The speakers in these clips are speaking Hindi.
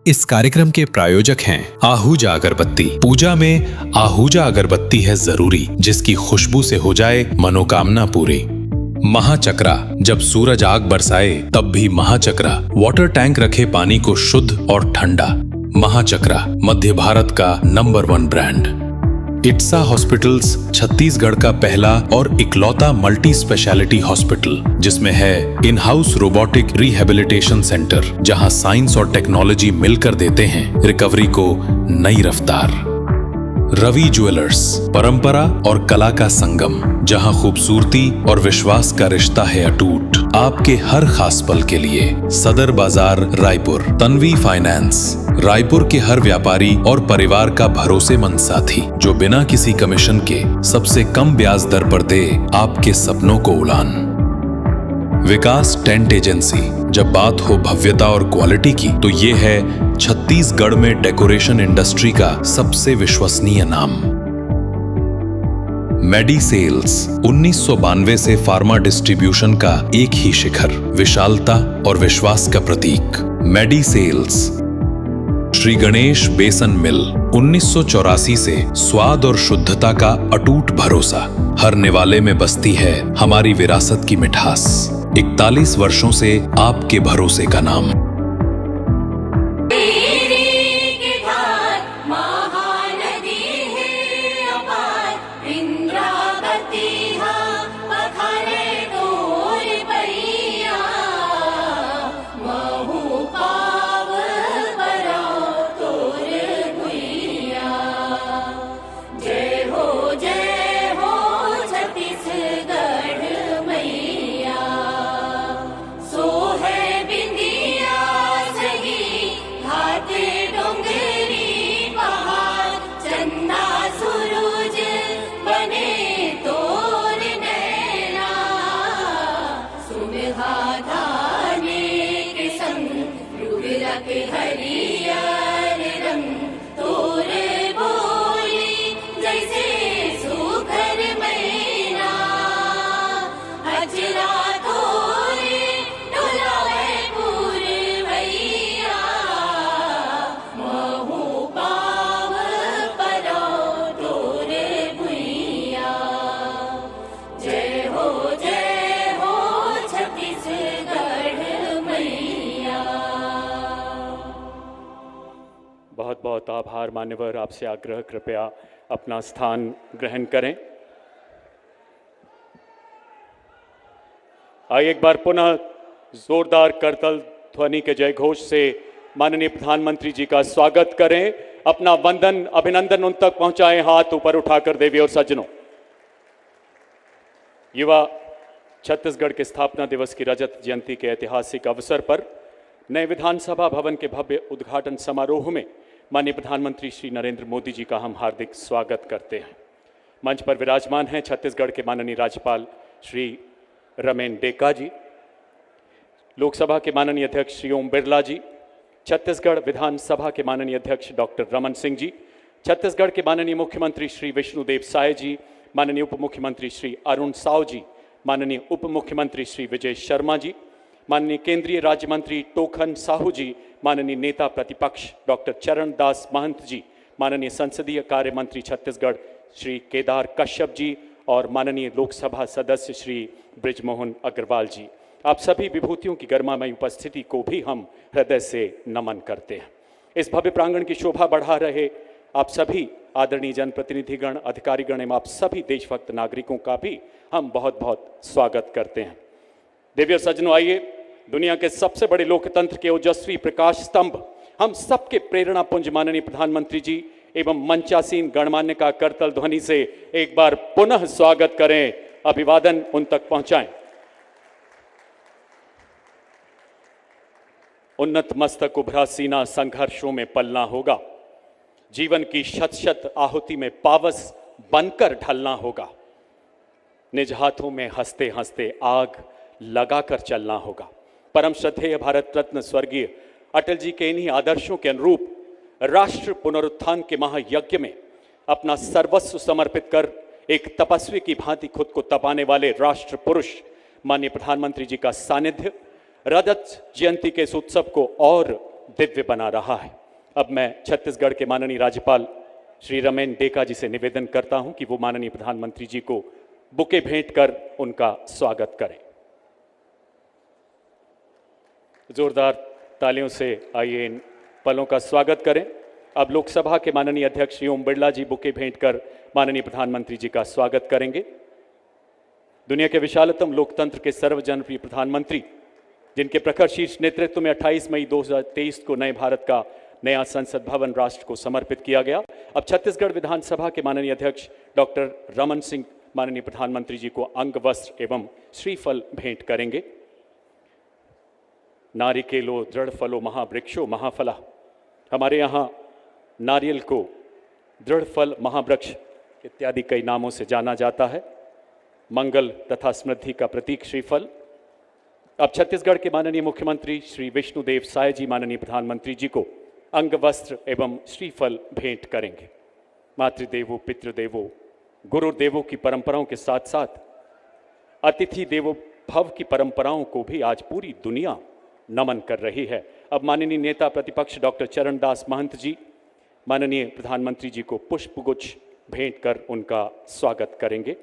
इस कार्यक्रम के प्रायोजक हैं आहूजा अगरबत्ती। पूजा में आहूजा अगरबत्ती है जरूरी, जिसकी खुशबू से हो जाए मनोकामना पूरी। महाचक्रा, जब सूरज आग बरसाए तब भी महाचक्रा वाटर टैंक रखे पानी को शुद्ध और ठंडा। महाचक्रा मध्य भारत का नंबर 1 ब्रांड। इट्सा हॉस्पिटल्स छत्तीसगढ़ का पहला और इकलौता मल्टी स्पेशलिटी हॉस्पिटल, जिसमें है in house robotic rehabilitation centre, जहां साइंस और टेक्नोलॉजी मिलकर देते हैं रिकवरी को नई रफ्तार। रवि ज्वेलर्स, परंपरा और कला का संगम, जहां खूबसूरती और विश्वास का रिश्ता है अटूट। आपके हर खास पल के लिए सदर बाजार रायपुर। तन्वी फाइनेंस, रायपुर के हर व्यापारी और परिवार का भरोसेमंद साथी, जो बिना किसी कमीशन के सबसे कम ब्याज दर पर दे आपके सपनों को उड़ान। विकास टेंट एजेंसी, जब बात हो भव्यता और क्वालिटी की तो ये है छत्तीसगढ़ में डेकोरेशन इंडस्ट्री का सबसे विश्वसनीय नाम। मेडी सेल्स, 1992 से फार्मा डिस्ट्रीब्यूशन का एक ही शिखर, विशालता और विश्वास का प्रतीक। मेडी सेल्स। श्री गणेश बेसन मिल, 1984 से स्वाद और शुद्धता का अटूट भरोसा। हर निवाले में बसती है हमारी विरासत की मिठास। 41 वर्षों से आपके भरोसे का नाम। बहुत बहुत आभार मान्यवर। आपसे आग्रह, कृपया अपना स्थान ग्रहण करें। आइए एक बार पुनः जोरदार करतल ध्वनि के जय घोष से माननीय प्रधानमंत्री जी का स्वागत करें। अपना वंदन, अभिनंदन उन तक पहुंचाएं, हाथ ऊपर उठाकर देवी और सज्जनों। युवा छत्तीसगढ़ के स्थापना दिवस की रजत जयंती के ऐतिहासिक अवसर पर नए विधानसभा भवन के भव्य उद्घाटन समारोह में माननीय प्रधानमंत्री श्री नरेंद्र मोदी जी का हम हार्दिक स्वागत करते हैं। मंच पर विराजमान हैं छत्तीसगढ़ के माननीय राज्यपाल श्री रमेन डेका जी, लोकसभा के माननीय अध्यक्ष श्री ओम बिरला जी, छत्तीसगढ़ विधानसभा के माननीय अध्यक्ष डॉक्टर रमन सिंह जी, छत्तीसगढ़ के माननीय मुख्यमंत्री श्री विष्णुदेव साय जी, माननीय उप मुख्यमंत्री श्री अरुण साव जी, माननीय उप मुख्यमंत्री श्री विजय शर्मा जी, माननीय केंद्रीय राज्य मंत्री टोखन साहू जी, माननीय नेता प्रतिपक्ष डॉक्टर चरण दास महंत जी, माननीय संसदीय कार्य मंत्री छत्तीसगढ़ श्री केदार कश्यप जी और माननीय लोकसभा सदस्य श्री बृजमोहन अग्रवाल जी, आप सभी विभूतियों की गरिमामय उपस्थिति को भी हम हृदय से नमन करते हैं। इस भव्य प्रांगण की शोभा बढ़ा रहे आप सभी आदरणीय जनप्रतिनिधिगण, अधिकारीगण एवं आप सभी देशभक्त नागरिकों का भी हम बहुत बहुत स्वागत करते हैं। देवी और सज्जनों, आइए दुनिया के सबसे बड़े लोकतंत्र के ओजस्वी प्रकाश स्तंभ, हम सबके प्रेरणा पुंज माननीय प्रधानमंत्री जी एवं मंचासीन गणमान्य का करतल ध्वनि से एक बार पुनः स्वागत करें, अभिवादन उन तक पहुंचाएं। उन्नत मस्तक उभरा सीना संघर्षों में पलना होगा, जीवन की शत शत आहुति में पावस बनकर ढलना होगा, निज हाथों में हंसते हंसते आग लगाकर चलना होगा। परम श्रद्धेय भारत रत्न स्वर्गीय अटल जी के इन्हीं आदर्शों के अनुरूप राष्ट्र पुनरुत्थान के महायज्ञ में अपना सर्वस्व समर्पित कर एक तपस्वी की भांति खुद को तपाने वाले राष्ट्र पुरुष माननीय प्रधानमंत्री जी का सानिध्य रजत जयंती के इस उत्सव को और दिव्य बना रहा है। अब मैं छत्तीसगढ़ के माननीय राज्यपाल श्री रमेन डेका जी से निवेदन करता हूं कि वो माननीय प्रधानमंत्री जी को बुके भेंट कर उनका स्वागत करें। जोरदार तालियों से आइए इन पलों का स्वागत करें। अब लोकसभा के माननीय अध्यक्ष श्री ओम बिरला जी बुके भेंट कर माननीय प्रधानमंत्री जी का स्वागत करेंगे। दुनिया के विशालतम लोकतंत्र के सर्वजनप्रिय प्रधानमंत्री, जिनके प्रखर शीर्ष नेतृत्व में 28 मई 2023 को नए भारत का नया संसद भवन राष्ट्र को समर्पित किया गया। अब छत्तीसगढ़ विधानसभा के माननीय अध्यक्ष डॉक्टर रमन सिंह माननीय प्रधानमंत्री जी को अंग वस्त्र एवं श्रीफल भेंट करेंगे। नारिकेलो दृढ़ फलो महावृक्षो महाफला, हमारे यहाँ नारियल को दृढ़ फल महावृक्ष इत्यादि कई नामों से जाना जाता है। मंगल तथा समृद्धि का प्रतीक श्रीफल। अब छत्तीसगढ़ के माननीय मुख्यमंत्री श्री विष्णुदेव साय जी माननीय प्रधानमंत्री जी को अंग वस्त्र एवं श्रीफल भेंट करेंगे। मातृदेवो पितृदेवो गुरुदेवों की परंपराओं के साथ साथ अतिथि देवो भव की परंपराओं को भी आज पूरी दुनिया नमन कर रही है। अब माननीय नेता प्रतिपक्ष डॉक्टर चरणदास महंत जी माननीय प्रधानमंत्री जी को पुष्पगुच्छ भेंट कर उनका स्वागत करेंगे।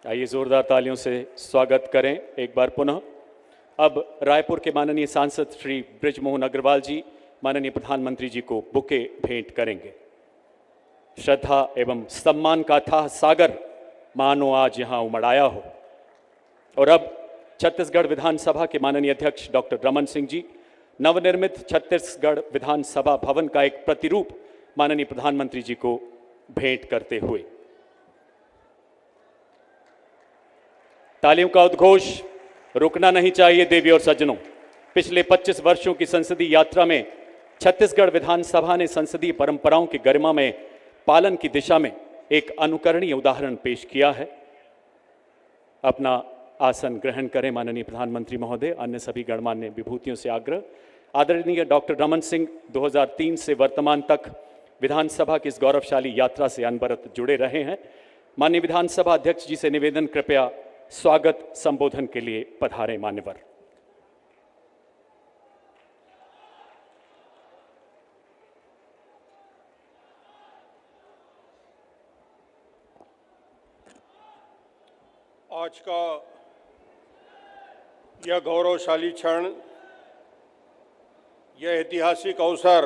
आइए जोरदार तालियों से स्वागत करें एक बार पुनः। अब रायपुर के माननीय सांसद श्री बृजमोहन अग्रवाल जी माननीय प्रधानमंत्री जी को बुके भेंट करेंगे। श्रद्धा एवं सम्मान का अथाह सागर मानो आज यहां उमड़ाया हो। और अब छत्तीसगढ़ विधानसभा के माननीय अध्यक्ष डॉक्टर रमन सिंह जी नवनिर्मित छत्तीसगढ़ विधानसभा भवन का एक प्रतिरूप माननीय प्रधानमंत्री जी को भेंट करते हुए। तालियों का उद्घोष रुकना नहीं चाहिए देवी और सज्जनों। पिछले 25 वर्षों की संसदीय यात्रा में छत्तीसगढ़ विधानसभा ने संसदीय परंपराओं की गरिमा में पालन की दिशा में एक अनुकरणीय उदाहरण पेश किया है। अपना आसन ग्रहण करें माननीय प्रधानमंत्री महोदय। अन्य सभी गणमान्य विभूतियों से आग्रह। आदरणीय डॉक्टर रमन सिंह 2003 से वर्तमान तक विधानसभा की इस गौरवशाली यात्रा से अनवरत जुड़े रहे हैं। माननीय विधानसभा अध्यक्ष जी से निवेदन, कृपया स्वागत संबोधन के लिए पधारें मान्यवर। आज का यह गौरवशाली क्षण, यह ऐतिहासिक अवसर,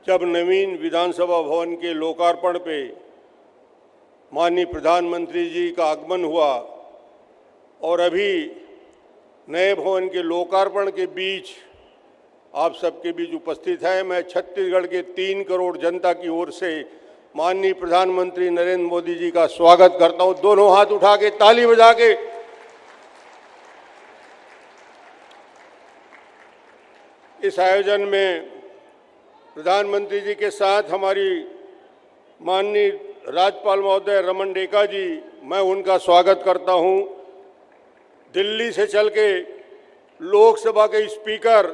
जब नवीन विधानसभा भवन के लोकार्पण पे माननीय प्रधानमंत्री जी का आगमन हुआ और अभी नए भवन के लोकार्पण के बीच आप सबके बीच उपस्थित हैं। मैं छत्तीसगढ़ के 3 करोड़ जनता की ओर से माननीय प्रधानमंत्री नरेंद्र मोदी जी का स्वागत करता हूं। दोनों हाथ उठा के, ताली बजा के। इस आयोजन में प्रधानमंत्री जी के साथ हमारी माननीय राज्यपाल महोदय रमन डेका जी, मैं उनका स्वागत करता हूं। दिल्ली से चल के लोकसभा के स्पीकर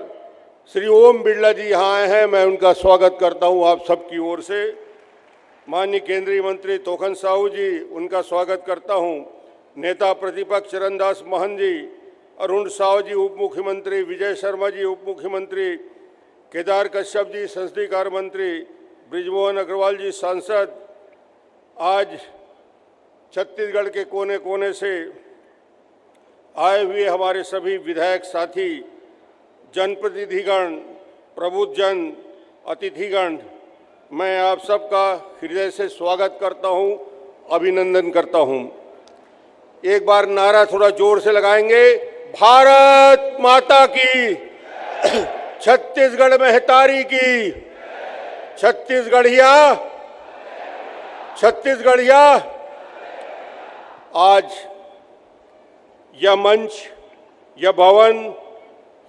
श्री ओम बिरला जी यहाँ आए हैं, मैं उनका स्वागत करता हूं आप सबकी ओर से। माननीय केंद्रीय मंत्री तोखन साहू जी, उनका स्वागत करता हूं। नेता प्रतिपक्ष चरणदास महंत जी, अरुण साहू जी उप मुख्यमंत्री, विजय शर्मा जी उप मुख्यमंत्री, केदार कश्यप जी संसदीय कार्य मंत्री, बृजमोहन अग्रवाल जी सांसद, आज छत्तीसगढ़ के कोने कोने से आए हुए हमारे सभी विधायक साथी, जनप्रतिनिधिगण, प्रबुद्धजन, अतिथिगण, मैं आप सबका हृदय से स्वागत करता हूं, अभिनंदन करता हूं। एक बार नारा थोड़ा जोर से लगाएंगे, भारत माता की, छत्तीसगढ़ महतारी की, छत्तीसगढ़िया, छत्तीसगढ़िया। आज यह मंच, यह भवन,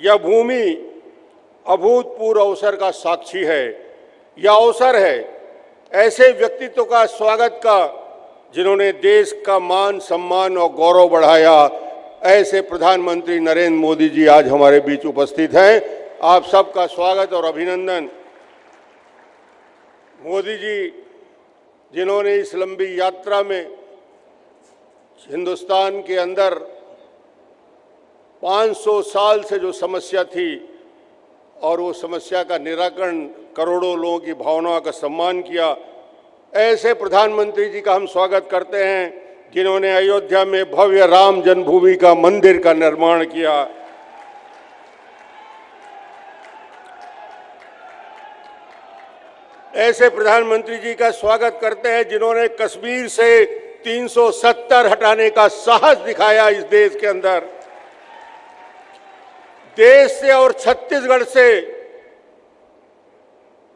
यह भूमि अभूतपूर्व अवसर का साक्षी है। यह अवसर है ऐसे व्यक्तित्व का स्वागत का जिन्होंने देश का मान सम्मान और गौरव बढ़ाया। ऐसे प्रधानमंत्री नरेंद्र मोदी जी आज हमारे बीच उपस्थित हैं। आप सबका स्वागत और अभिनंदन। मोदी जी जिन्होंने इस लंबी यात्रा में हिंदुस्तान के अंदर 500 साल से जो समस्या थी और वो समस्या का निराकरण करोड़ों लोगों की भावनाओं का सम्मान किया, ऐसे प्रधानमंत्री जी का हम स्वागत करते हैं जिन्होंने अयोध्या में भव्य राम जन्मभूमि का मंदिर का निर्माण किया। ऐसे प्रधानमंत्री जी का स्वागत करते हैं जिन्होंने कश्मीर से 370 हटाने का साहस दिखाया। इस देश के अंदर देश से और छत्तीसगढ़ से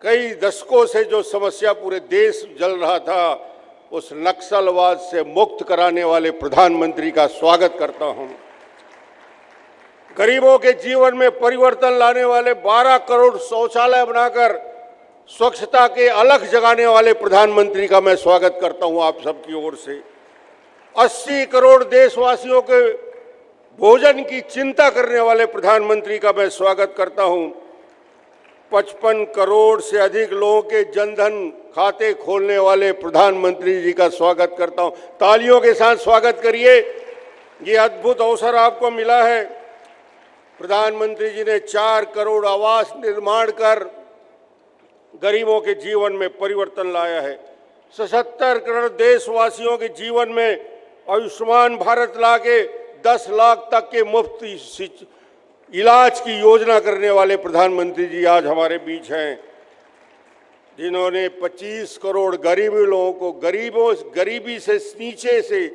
कई दशकों से जो समस्या पूरे देश जल रहा था, उस नक्सलवाद से मुक्त कराने वाले प्रधानमंत्री का स्वागत करता हूं। गरीबों के जीवन में परिवर्तन लाने वाले 12 करोड़ शौचालय बनाकर स्वच्छता के अलख जगाने वाले प्रधानमंत्री का मैं स्वागत करता हूं आप सबकी ओर से। 80 करोड़ देशवासियों के भोजन की चिंता करने वाले प्रधानमंत्री का मैं स्वागत करता हूं। 55 करोड़ से अधिक लोगों के जनधन खाते खोलने वाले प्रधानमंत्री जी का स्वागत करता हूं। तालियों के साथ स्वागत करिए। ये अद्भुत अवसर आपको मिला है। प्रधानमंत्री जी ने 4 करोड़ आवास निर्माण कर गरीबों के जीवन में परिवर्तन लाया है। 77 करोड़ देशवासियों के जीवन में आयुष्मान भारत लाके 10 लाख तक के मुफ्त इलाज की योजना करने वाले प्रधानमंत्री जी आज हमारे बीच हैं। जिन्होंने 25 करोड़ गरीबी लोगों को गरीबी से नीचे से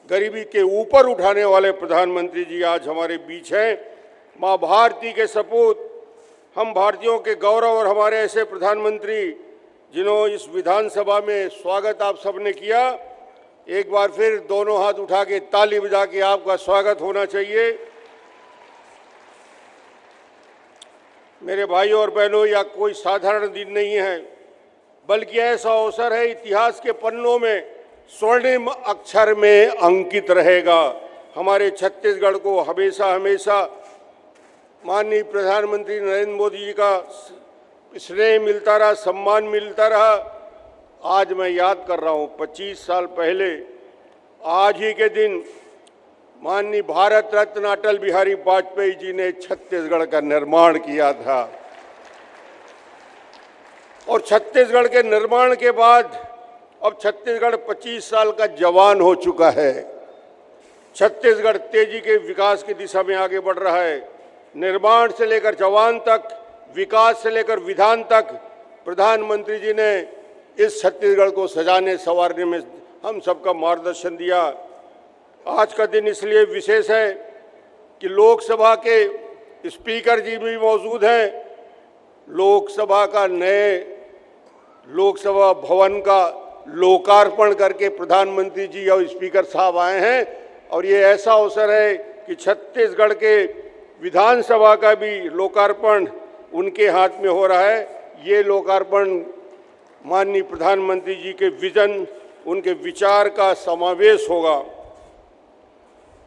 गरीबी के ऊपर उठाने वाले प्रधानमंत्री जी आज हमारे बीच हैं। माँ भारती के सपूत, हम भारतीयों के गौरव और हमारे ऐसे प्रधानमंत्री जिन्होंने इस विधानसभा में स्वागत आप सबने किया। एक बार फिर दोनों हाथ उठा के ताली बजा के आपका स्वागत होना चाहिए। मेरे भाइयों और बहनों, यह कोई साधारण दिन नहीं है, बल्कि ऐसा अवसर है इतिहास के पन्नों में स्वर्णिम अक्षर में अंकित रहेगा। हमारे छत्तीसगढ़ को हमेशा हमेशा माननीय प्रधानमंत्री नरेंद्र मोदी जी का स्नेह मिलता रहा, सम्मान मिलता रहा। आज मैं याद कर रहा हूं 25 साल पहले आज ही के दिन माननीय भारत रत्न अटल बिहारी वाजपेयी जी ने छत्तीसगढ़ का निर्माण किया था। और छत्तीसगढ़ के निर्माण के बाद अब छत्तीसगढ़ 25 साल का जवान हो चुका है। छत्तीसगढ़ तेजी के विकास की दिशा में आगे बढ़ रहा है। निर्माण से लेकर जवान तक, विकास से लेकर विधान तक प्रधानमंत्री जी ने इस छत्तीसगढ़ को सजाने संवारने में हम सबका मार्गदर्शन दिया। आज का दिन इसलिए विशेष है कि लोकसभा के स्पीकर जी भी मौजूद हैं। लोकसभा का नए लोकसभा भवन का लोकार्पण करके प्रधानमंत्री जी और स्पीकर साहब आए हैं। और ये ऐसा अवसर है कि छत्तीसगढ़ के विधानसभा का भी लोकार्पण उनके हाथ में हो रहा है। ये लोकार्पण माननीय प्रधानमंत्री जी के विजन, उनके विचार का समावेश होगा।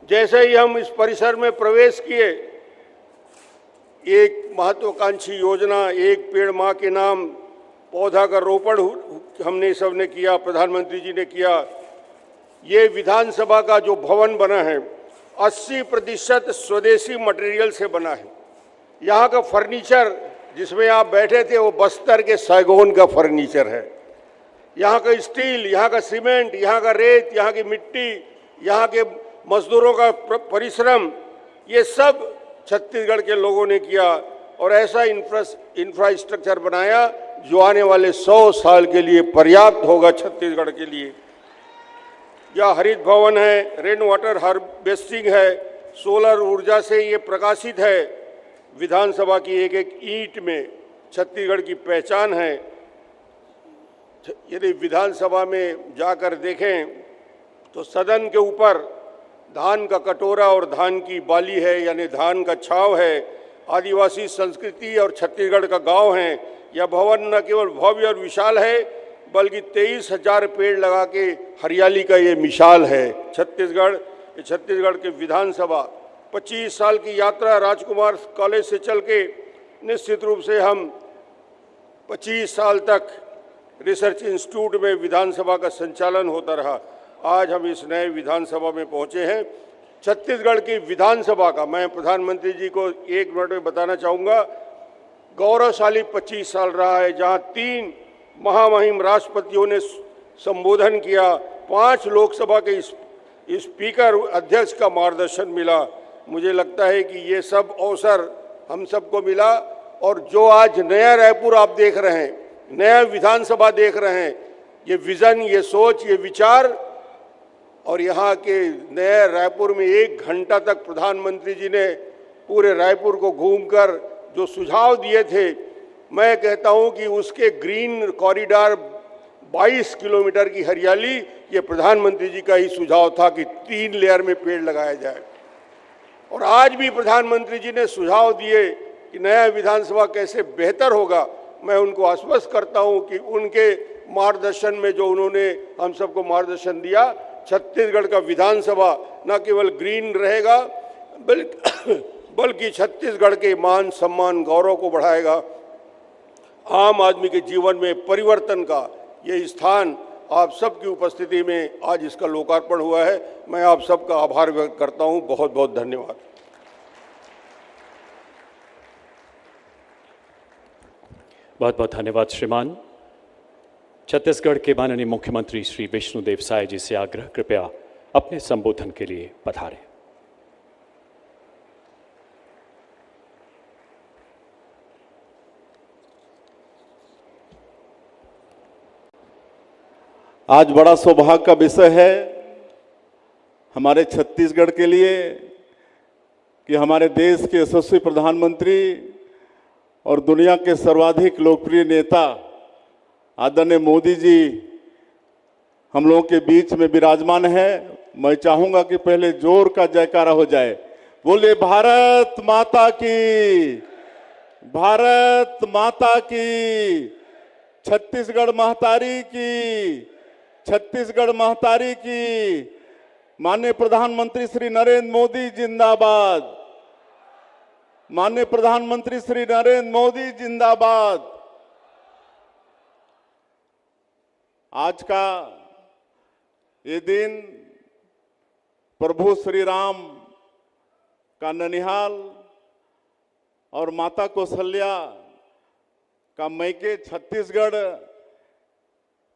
जैसे ही हम इस परिसर में प्रवेश किए, एक महत्वाकांक्षी योजना, एक पेड़ मां के नाम पौधा का रोपण हमने सबने किया, प्रधानमंत्री जी ने किया। ये विधानसभा का जो भवन बना है 80% स्वदेशी मटेरियल से बना है। यहाँ का फर्नीचर जिसमें आप बैठे थे वो बस्तर के सागौन का फर्नीचर है। यहाँ का स्टील, यहाँ का सीमेंट, यहाँ का रेत, यहाँ की मिट्टी, यहाँ के मजदूरों का परिश्रम, ये सब छत्तीसगढ़ के लोगों ने किया और ऐसा इंफ्रास्ट्रक्चर बनाया जो आने वाले 100 साल के लिए पर्याप्त होगा छत्तीसगढ़ के लिए। या हरित भवन है, रेन वाटर हार्वेस्टिंग है, सोलर ऊर्जा से ये प्रकाशित है। विधानसभा की एक एक ईंट में छत्तीसगढ़ की पहचान है। यदि विधानसभा में जाकर देखें तो सदन के ऊपर धान का कटोरा और धान की बाली है, यानी धान का छाव है। आदिवासी संस्कृति और छत्तीसगढ़ का गांव है। यह भवन न केवल भव्य और विशाल है, बल्कि 23,000 पेड़ लगा के हरियाली का ये मिसाल है। छत्तीसगढ़ के विधानसभा 25 साल की यात्रा राजकुमार कॉलेज से चल के निश्चित रूप से हम 25 साल तक रिसर्च इंस्टीट्यूट में विधानसभा का संचालन होता रहा। आज हम इस नए विधानसभा में पहुंचे हैं। छत्तीसगढ़ की विधानसभा का मैं प्रधानमंत्री जी को 1 मिनट में बताना चाहूँगा, गौरवशाली 25 साल रहा है, जहां 3 महामहिम राष्ट्रपतियों ने संबोधन किया, 5 लोकसभा के स्पीकर अध्यक्ष का मार्गदर्शन मिला। मुझे लगता है कि ये सब अवसर हम सबको मिला, और जो आज नया रायपुर आप देख रहे हैं, नया विधानसभा देख रहे हैं, ये विज़न, ये सोच, ये विचार, और यहाँ के नए रायपुर में 1 घंटा तक प्रधानमंत्री जी ने पूरे रायपुर को घूमकर जो सुझाव दिए थे, मैं कहता हूँ कि उसके ग्रीन कॉरिडोर 22 किलोमीटर की हरियाली, ये प्रधानमंत्री जी का ही सुझाव था कि 3 लेयर में पेड़ लगाया जाए। और आज भी प्रधानमंत्री जी ने सुझाव दिए कि नया विधानसभा कैसे बेहतर होगा। मैं उनको आश्वस्त करता हूं कि उनके मार्गदर्शन में जो उन्होंने हम सबको मार्गदर्शन दिया, छत्तीसगढ़ का विधानसभा न केवल ग्रीन रहेगा बल्कि छत्तीसगढ़ के मान सम्मान गौरव को बढ़ाएगा। आम आदमी के जीवन में परिवर्तन का ये स्थान आप सबकी उपस्थिति में आज इसका लोकार्पण हुआ है। मैं आप सबका आभार व्यक्त करता हूं। बहुत बहुत धन्यवाद। बहुत बहुत धन्यवाद श्रीमान। छत्तीसगढ़ के माननीय मुख्यमंत्री श्री विष्णुदेव साय जी से आग्रह, कृपया अपने संबोधन के लिए पधारें। आज बड़ा सौभाग्य का विषय है हमारे छत्तीसगढ़ के लिए कि हमारे देश के यशस्वी प्रधानमंत्री और दुनिया के सर्वाधिक लोकप्रिय नेता आदरणीय मोदी जी हम लोगों के बीच में विराजमान है। मैं चाहूंगा कि पहले जोर का जयकारा हो जाए। बोले भारत माता की, भारत माता की, छत्तीसगढ़ महतारी की, छत्तीसगढ़ महतारी की। माननीय प्रधानमंत्री श्री नरेंद्र मोदी जिंदाबाद, माननीय प्रधानमंत्री श्री नरेंद्र मोदी जिंदाबाद। आज का ये दिन प्रभु श्री राम का ननिहाल और माता कौशल्या का मैके छत्तीसगढ़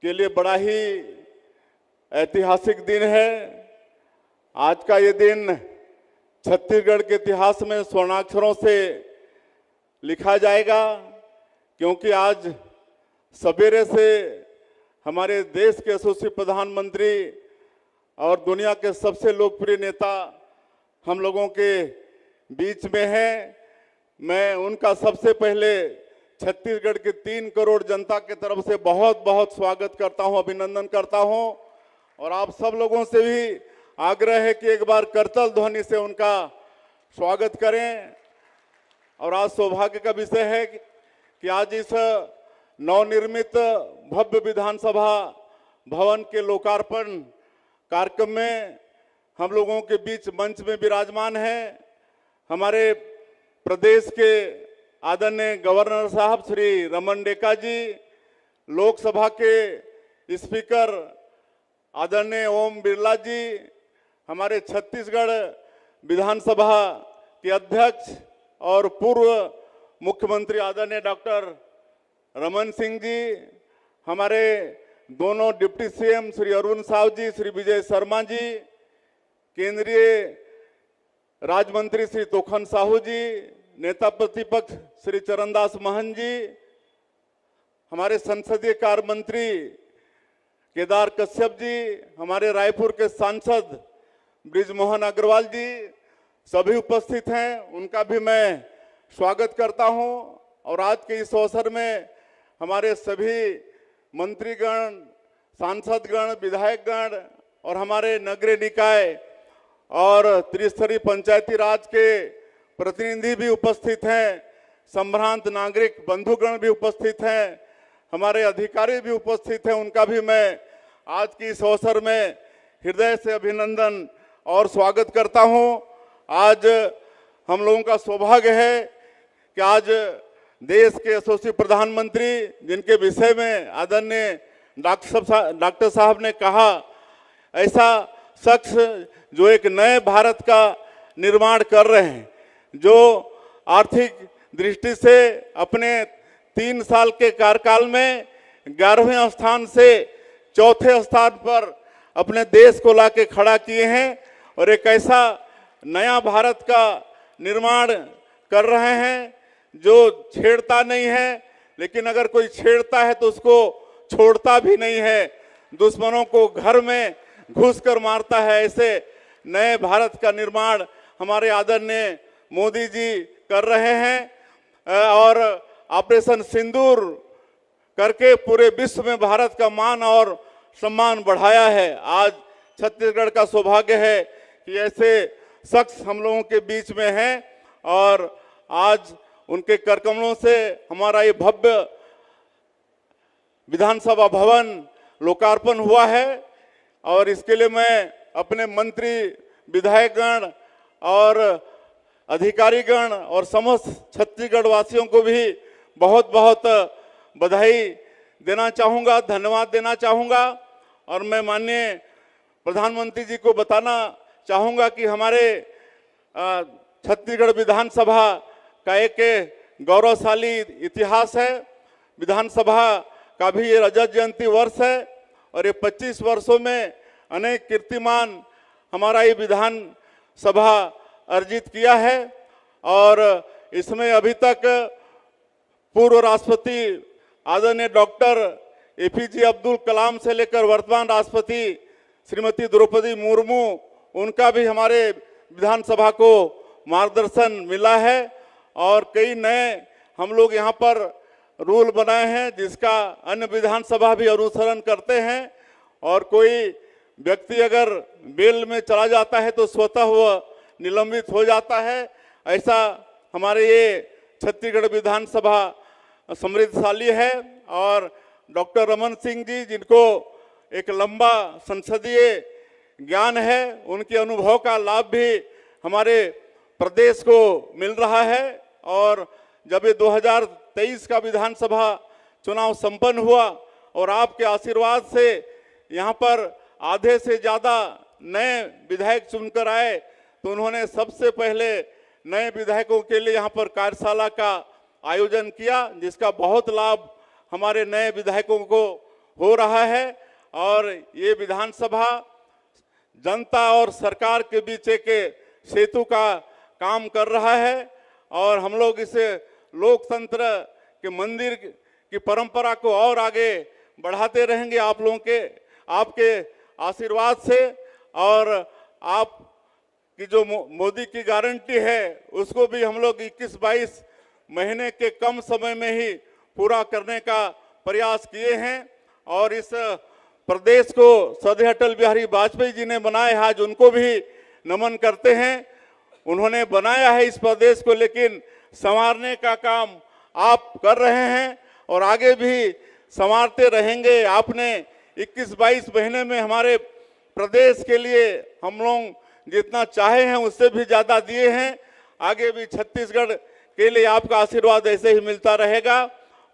के लिए बड़ा ही ऐतिहासिक दिन है। आज का ये दिन छत्तीसगढ़ के इतिहास में स्वर्णाक्षरों से लिखा जाएगा, क्योंकि आज सवेरे से हमारे देश के यशस्वी प्रधानमंत्री और दुनिया के सबसे लोकप्रिय नेता हम लोगों के बीच में हैं। मैं उनका सबसे पहले छत्तीसगढ़ के 3 करोड़ जनता के तरफ से बहुत बहुत स्वागत करता हूं, अभिनंदन करता हूं। और आप सब लोगों से भी आग्रह है कि एक बार करतल ध्वनि से उनका स्वागत करें। और आज सौभाग्य का विषय है कि आज इस नवनिर्मित भव्य विधानसभा भवन के लोकार्पण कार्यक्रम में हम लोगों के बीच मंच में विराजमान है हमारे प्रदेश के आदरणीय गवर्नर साहब श्री रमन डेका जी, लोकसभा के स्पीकर आदरणीय ओम बिरला जी, हमारे छत्तीसगढ़ विधानसभा के अध्यक्ष और पूर्व मुख्यमंत्री आदरणीय डॉक्टर रमन सिंह जी, हमारे दोनों डिप्टी सीएम श्री अरुण साव जी, श्री विजय शर्मा जी, केंद्रीय राज्य मंत्री श्री तोखन साहू जी, नेता प्रतिपक्ष श्री चरणदास महंत जी, हमारे संसदीय कार्य मंत्री केदार कश्यप जी, हमारे रायपुर के सांसद ब्रिजमोहन अग्रवाल जी, सभी उपस्थित हैं, उनका भी मैं स्वागत करता हूं। और आज के इस अवसर में हमारे सभी मंत्रीगण, सांसदगण, विधायकगण और हमारे नगरीय निकाय और त्रिस्तरीय पंचायती राज के प्रतिनिधि भी उपस्थित हैं, संभ्रांत नागरिक बंधुगण भी उपस्थित हैं, हमारे अधिकारी भी उपस्थित हैं। उनका भी मैं आज की इस अवसर में हृदय से अभिनंदन और स्वागत करता हूं। आज हम लोगों का सौभाग्य है कि आज देश के यशस्वी प्रधानमंत्री, जिनके विषय में आदरणीय डॉक्टर साहब ने कहा ऐसा शख्स जो एक नए भारत का निर्माण कर रहे हैं, जो आर्थिक दृष्टि से अपने 3 साल के कार्यकाल में 11वें स्थान से 4थे स्थान पर अपने देश को लाके खड़ा किए हैं और एक ऐसा नया भारत का निर्माण कर रहे हैं जो छेड़ता नहीं है, लेकिन अगर कोई छेड़ता है तो उसको छोड़ता भी नहीं है, दुश्मनों को घर में घुस कर मारता है। ऐसे नए भारत का निर्माण हमारे आदरणीय मोदी जी कर रहे हैं और ऑपरेशन सिंदूर करके पूरे विश्व में भारत का मान और सम्मान बढ़ाया है। आज छत्तीसगढ़ का सौभाग्य है कि ऐसे शख्स हम लोगों के बीच में हैं और आज उनके करकमलों से हमारा ये भव्य विधानसभा भवन लोकार्पण हुआ है और इसके लिए मैं अपने मंत्री, विधायकगण और अधिकारीगण और समस्त छत्तीसगढ़ वासियों को भी बहुत बहुत बधाई देना चाहूँगा, धन्यवाद देना चाहूँगा। और मैं माननीय प्रधानमंत्री जी को बताना चाहूँगा कि हमारे छत्तीसगढ़ विधानसभा का एक गौरवशाली इतिहास है। विधानसभा का भी ये रजत जयंती वर्ष है और ये 25 वर्षों में अनेक कीर्तिमान हमारा ये विधानसभा अर्जित किया है और इसमें अभी तक पूर्व राष्ट्रपति आदरणीय डॉक्टर APJ अब्दुल कलाम से लेकर वर्तमान राष्ट्रपति श्रीमती द्रौपदी मुर्मू, उनका भी हमारे विधानसभा को मार्गदर्शन मिला है और कई नए हम लोग यहाँ पर रूल बनाए हैं जिसका अन्य विधानसभा भी अनुसरण करते हैं और कोई व्यक्ति अगर बेल में चला जाता है तो स्वतः वह निलंबित हो जाता है। ऐसा हमारे ये छत्तीसगढ़ विधानसभा समृद्धशाली है और डॉक्टर रमन सिंह जी, जिनको एक लंबा संसदीय ज्ञान है, उनके अनुभव का लाभ भी हमारे प्रदेश को मिल रहा है। और जब ये 2023 का विधानसभा चुनाव संपन्न हुआ और आपके आशीर्वाद से यहाँ पर आधे से ज़्यादा नए विधायक चुनकर आए तो उन्होंने सबसे पहले नए विधायकों के लिए यहाँ पर कार्यशाला का आयोजन किया, जिसका बहुत लाभ हमारे नए विधायकों को हो रहा है। और ये विधानसभा जनता और सरकार के बीच एक सेतु का काम कर रहा है और हम लोग इसे लोकतंत्र के मंदिर की परंपरा को और आगे बढ़ाते रहेंगे आप लोगों के, आपके आशीर्वाद से। और आप की जो मोदी की गारंटी है उसको भी हम लोग 21-22 महीने के कम समय में ही पूरा करने का प्रयास किए हैं। और इस प्रदेश को श्रद्धेय अटल बिहारी वाजपेयी जी ने बनाया है, आज उनको भी नमन करते हैं। उन्होंने बनाया है इस प्रदेश को, लेकिन संवारने का काम आप कर रहे हैं और आगे भी संवारते रहेंगे। आपने 21-22 महीने में हमारे प्रदेश के लिए हम लोग जितना चाहे हैं उससे भी ज़्यादा दिए हैं। आगे भी छत्तीसगढ़ के लिए आपका आशीर्वाद ऐसे ही मिलता रहेगा।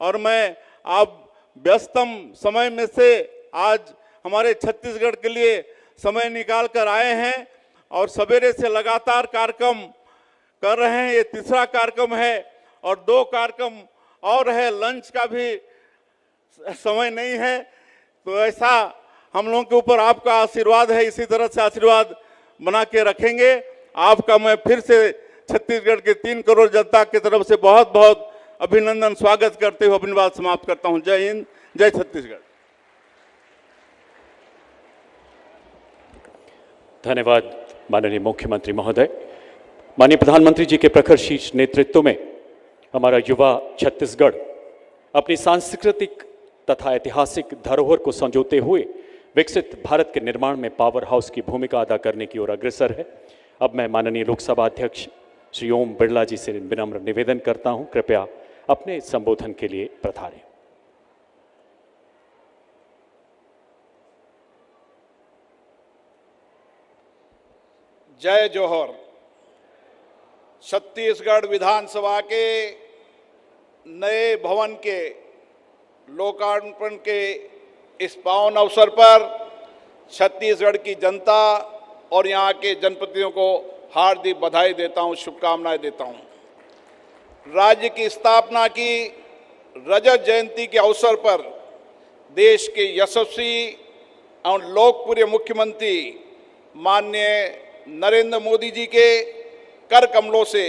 और मैं आप व्यस्तम समय में से आज हमारे छत्तीसगढ़ के लिए समय निकाल कर आए हैं और सवेरे से लगातार कार्यक्रम कर रहे हैं। ये तीसरा कार्यक्रम है और 2 कार्यक्रम और है, लंच का भी समय नहीं है। तो ऐसा हम लोगों के ऊपर आपका आशीर्वाद है, इसी तरह से आशीर्वाद बना के रखेंगे। आपका मैं फिर से छत्तीसगढ़ के 3 करोड़ जनता की तरफ से बहुत बहुत अभिनंदन स्वागत करते हुए अपनी बात समाप्त करता हूं। जय हिंद, जय छत्तीसगढ़। धन्यवाद माननीय मुख्यमंत्री महोदय। माननीय प्रधानमंत्री जी के प्रखर शीर्ष नेतृत्व में हमारा युवा छत्तीसगढ़ अपनी सांस्कृतिक तथा ऐतिहासिक धरोहर को संजोते हुए विकसित भारत के निर्माण में पावर हाउस की भूमिका अदा करने की ओर अग्रसर है। अब मैं माननीय लोकसभा अध्यक्ष श्री ओम बिरला जी से विनम्र निवेदन करता हूं, कृपया अपने संबोधन के लिए पधारें। जय जोहर। छत्तीसगढ़ विधानसभा के नए भवन के लोकार्पण के इस पावन अवसर पर छत्तीसगढ़ की जनता और यहाँ के जनप्रतिनिधियों को हार्दिक बधाई देता हूँ, शुभकामनाएं देता हूँ। राज्य की स्थापना की रजत जयंती के अवसर पर देश के यशस्वी और लोकप्रिय मुख्यमंत्री माननीय नरेंद्र मोदी जी के कर कमलों से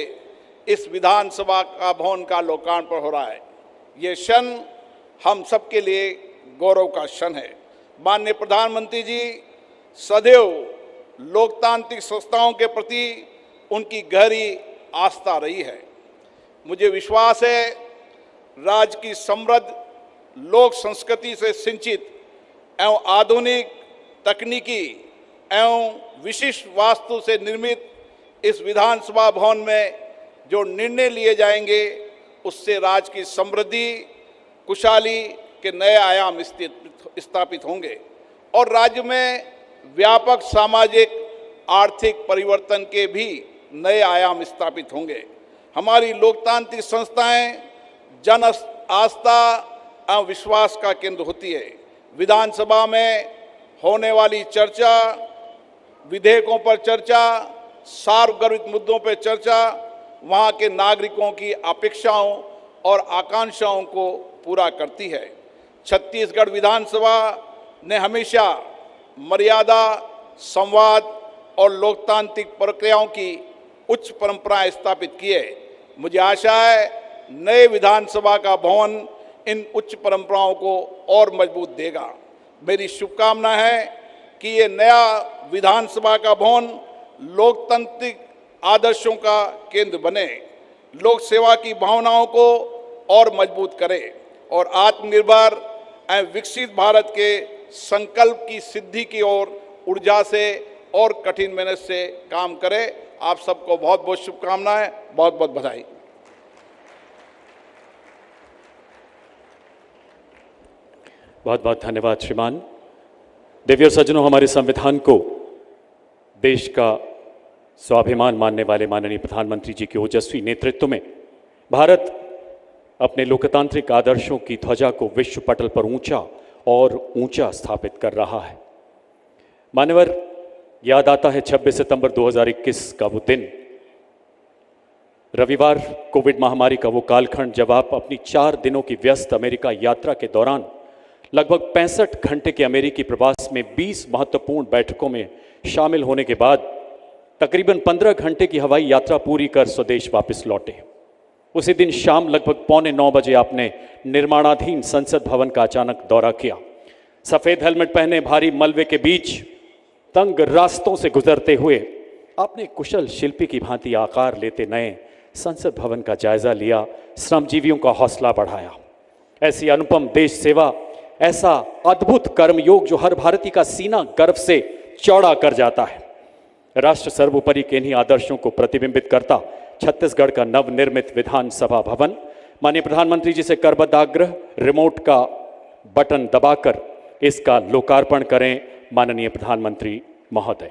इस विधानसभा का भवन का लोकार्पण हो रहा है। ये क्षण हम सबके लिए गौरव का क्षण है। माननीय प्रधानमंत्री जी सदैव लोकतांत्रिक संस्थाओं के प्रति उनकी गहरी आस्था रही है। मुझे विश्वास है राज्य की समृद्ध लोक संस्कृति से सिंचित एवं आधुनिक तकनीकी एवं विशिष्ट वास्तु से निर्मित इस विधानसभा भवन में जो निर्णय लिए जाएंगे उससे राज्य की समृद्धि खुशहाली के नए आयाम स्थापित होंगे और राज्य में व्यापक सामाजिक आर्थिक परिवर्तन के भी नए आयाम स्थापित होंगे। हमारी लोकतांत्रिक संस्थाएं जन आस्था एवं विश्वास का केंद्र होती है। विधानसभा में होने वाली चर्चा, विधेयकों पर चर्चा, सार्वजनिक मुद्दों पर चर्चा वहाँ के नागरिकों की अपेक्षाओं और आकांक्षाओं को पूरा करती है। छत्तीसगढ़ विधानसभा ने हमेशा मर्यादा, संवाद और लोकतांत्रिक प्रक्रियाओं की उच्च परंपराएं स्थापित की है। मुझे आशा है नए विधानसभा का भवन इन उच्च परंपराओं को और मजबूत देगा। मेरी शुभकामना है कि ये नया विधानसभा का भवन लोकतांत्रिक आदर्शों का केंद्र बने, लोक सेवा की भावनाओं को और मजबूत करे और आत्मनिर्भर एवं विकसित भारत के संकल्प की सिद्धि की ओर ऊर्जा से और कठिन मेहनत से काम करे। आप सबको बहुत बहुत शुभकामनाएं, बहुत बहुत बधाई। बहुत बहुत धन्यवाद श्रीमान। देवी और सज्जनों, हमारे संविधान को देश का स्वाभिमान मानने वाले माननीय प्रधानमंत्री जी के ओजस्वी नेतृत्व में भारत अपने लोकतांत्रिक आदर्शों की ध्वजा को विश्व पटल पर ऊंचा और ऊंचा स्थापित कर रहा है। मान्यवर, याद आता है 26 सितंबर 2021 का वो दिन, रविवार, कोविड महामारी का वो कालखंड जब आप अपनी 4 दिनों की व्यस्त अमेरिका यात्रा के दौरान लगभग 65 घंटे के अमेरिकी प्रवास में 20 महत्वपूर्ण बैठकों में शामिल होने के बाद तकरीबन 15 घंटे की हवाई यात्रा पूरी कर स्वदेश वापस लौटे। उसी दिन शाम लगभग 8:45 बजे आपने निर्माणाधीन संसद भवन का अचानक दौरा किया। सफेद हेलमेट पहने भारी मलबे के बीच तंग रास्तों से गुजरते हुए आपने कुशल शिल्पी की भांति आकार लेते नए संसद भवन का जायजा लिया, श्रमजीवियों का हौसला बढ़ाया। ऐसी अनुपम देश सेवा, ऐसा अद्भुत कर्मयोग जो हर भारतीय का सीना गर्व से चौड़ा कर जाता है। राष्ट्र सर्वोपरि के इन्हीं आदर्शों को प्रतिबिंबित करता छत्तीसगढ़ का नवनिर्मित विधानसभा भवन, माननीय प्रधानमंत्री जी से करबद्ध आग्रह, रिमोट का बटन दबाकर इसका लोकार्पण करें माननीय प्रधानमंत्री महोदय।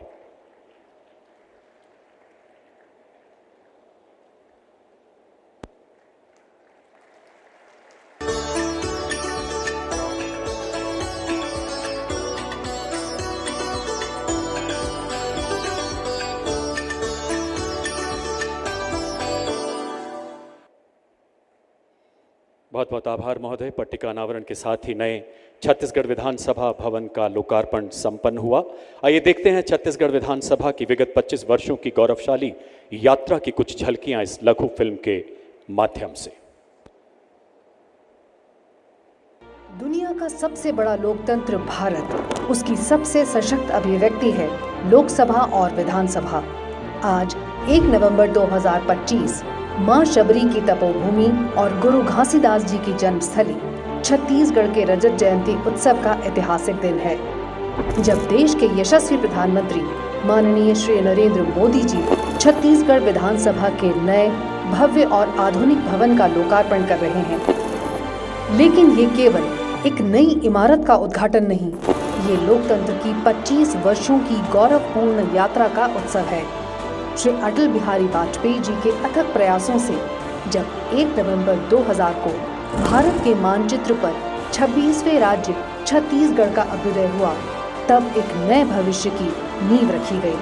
बहुत बहुत आभार महोदय। पट्टिका अनावरण के साथ ही नए छत्तीसगढ़ विधानसभा भवन का लोकार्पण संपन्न हुआ। आइए देखते हैं छत्तीसगढ़ विधानसभा की विगत 25 वर्षों की गौरवशाली यात्रा की कुछ झलकियां इस लघु फिल्म के माध्यम से। दुनिया का सबसे बड़ा लोकतंत्र भारत, उसकी सबसे सशक्त अभिव्यक्ति है लोकसभा और विधानसभा। आज 1 नवंबर 2025 मां शबरी की तपोभूमि और गुरु घासीदास जी की जन्मस्थली छत्तीसगढ़ के रजत जयंती उत्सव का ऐतिहासिक दिन है, जब देश के यशस्वी प्रधानमंत्री माननीय श्री नरेंद्र मोदी जी छत्तीसगढ़ विधानसभा के नए भव्य और आधुनिक भवन का लोकार्पण कर रहे हैं। लेकिन ये केवल एक नई इमारत का उद्घाटन नहीं, ये लोकतंत्र की 25 वर्षों की गौरवपूर्ण यात्रा का उत्सव है। श्री अटल बिहारी वाजपेयी जी के अथक प्रयासों से जब 1 नवंबर 2000 को भारत के मानचित्र पर 26वें राज्य छत्तीसगढ़ का अभ्युदय हुआ, तब एक नए भविष्य की नींव रखी गई।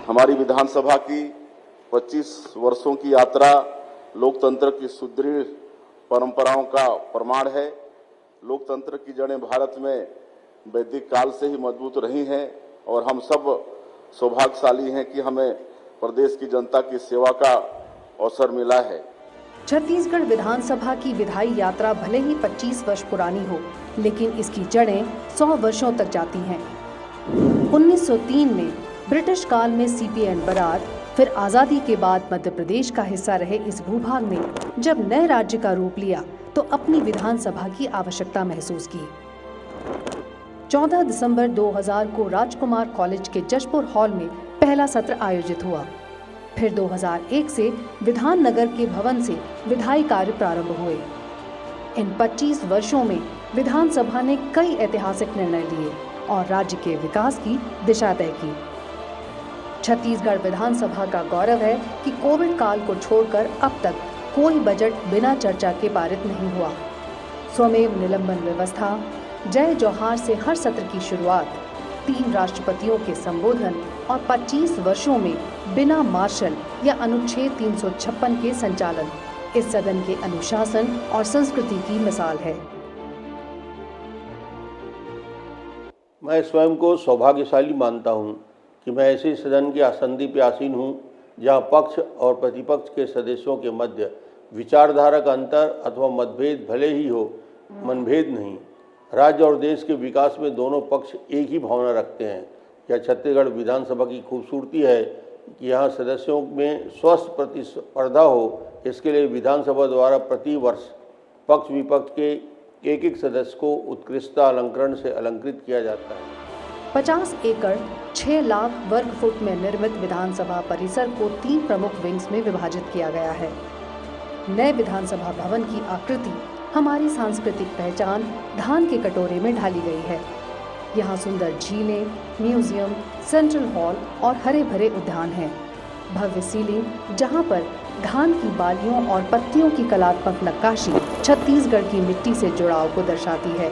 हमारी विधानसभा की 25 वर्षों की यात्रा लोकतंत्र की सुदृढ़ परंपराओं का प्रमाण है। लोकतंत्र की जड़ें भारत में वैदिक काल से ही मजबूत रही हैं और हम सब सौभाग्यशाली हैं कि हमें प्रदेश की जनता की सेवा का अवसर मिला है। छत्तीसगढ़ विधानसभा की विधायी यात्रा भले ही 25 वर्ष पुरानी हो, लेकिन इसकी जड़ें 100 वर्षों तक जाती हैं। 1903 में ब्रिटिश काल में सीपीएन बरार, फिर आजादी के बाद मध्य प्रदेश का हिस्सा रहे इस भूभाग ने जब नए राज्य का रूप लिया तो अपनी विधानसभा की आवश्यकता महसूस की। 14 दिसंबर 2000 को राजकुमार कॉलेज के जशपुर हॉल में पहला सत्र आयोजित हुआ। फिर 2001 से विधान नगर के भवन से विधायी कार्य प्रारंभ हुए। इन 25 वर्षों में विधानसभा ने कई ऐतिहासिक निर्णय लिए और राज्य के विकास की दिशा तय की। छत्तीसगढ़ विधानसभा का गौरव है कि कोविड काल को छोड़कर अब तक कोई बजट बिना चर्चा के पारित नहीं हुआ। स्वमेव निलंबन व्यवस्था, जय जौहार से हर सत्र की शुरुआत, 3 राष्ट्रपतियों के संबोधन और 25 वर्षों में बिना मार्शल या अनुच्छेद 356 के संचालन इस सदन के अनुशासन और संस्कृति की मिसाल है। मैं स्वयं को सौभाग्यशाली मानता हूं कि मैं ऐसे सदन के आसंदी पे आसीन हूं जहां पक्ष और प्रतिपक्ष के सदस्यों के मध्य विचारधारा का अंतर अथवा मतभेद भले ही हो, मनभेद नहीं। राज्य और देश के विकास में दोनों पक्ष एक ही भावना रखते हैं। यह छत्तीसगढ़ विधानसभा की खूबसूरती है कि यहाँ सदस्यों में स्वस्थ प्रतिस्पर्धा हो। इसके लिए विधानसभा द्वारा प्रति वर्ष पक्ष विपक्ष के एक सदस्य को उत्कृष्टता अलंकरण से अलंकृत किया जाता है। 50 एकड़ 6 लाख वर्ग फुट में निर्मित विधानसभा परिसर को 3 प्रमुख विंग्स में विभाजित किया गया है। नए विधानसभा भवन की आकृति हमारी सांस्कृतिक पहचान धान के कटोरे में ढाली गई है। यहाँ सुंदर झीलें, म्यूजियम, सेंट्रल हॉल और हरे भरे उद्यान हैं। भव्य सीलिंग जहाँ पर धान की बालियों और पत्तियों की कलात्मक नक्काशी छत्तीसगढ़ की मिट्टी से जुड़ाव को दर्शाती है।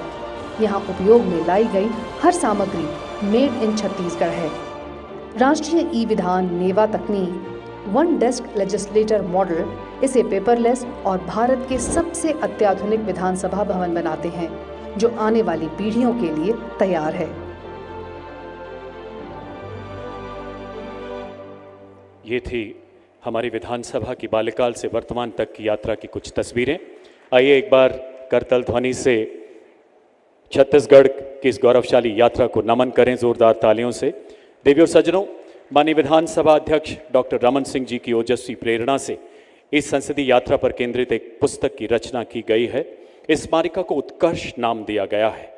यहाँ उपयोग में लाई गई हर सामग्री मेड इन छत्तीसगढ़ है। राष्ट्रीय ई विधान नेवा तकनीक, 1 डेस्क लेजिस्लेटर मॉडल इसे पेपरलेस और भारत के सबसे अत्याधुनिक विधानसभा भवन बनाते हैं, जो आने वाली पीढ़ियों के लिए तैयार है। ये थी हमारी विधानसभा की बाल्यकाल से वर्तमान तक की यात्रा की कुछ तस्वीरें। आइए एक बार करतल ध्वनि से छत्तीसगढ़ की इस गौरवशाली यात्रा को नमन करें जोरदार तालियों से। देवी और सज्जनों, माननीय विधानसभा अध्यक्ष डॉक्टर रमन सिंह जी की ओजस्वी प्रेरणा से इस संसदीय यात्रा पर केंद्रित एक पुस्तक की रचना की गई है। इस स्मारिका को उत्कर्ष नाम दिया गया है।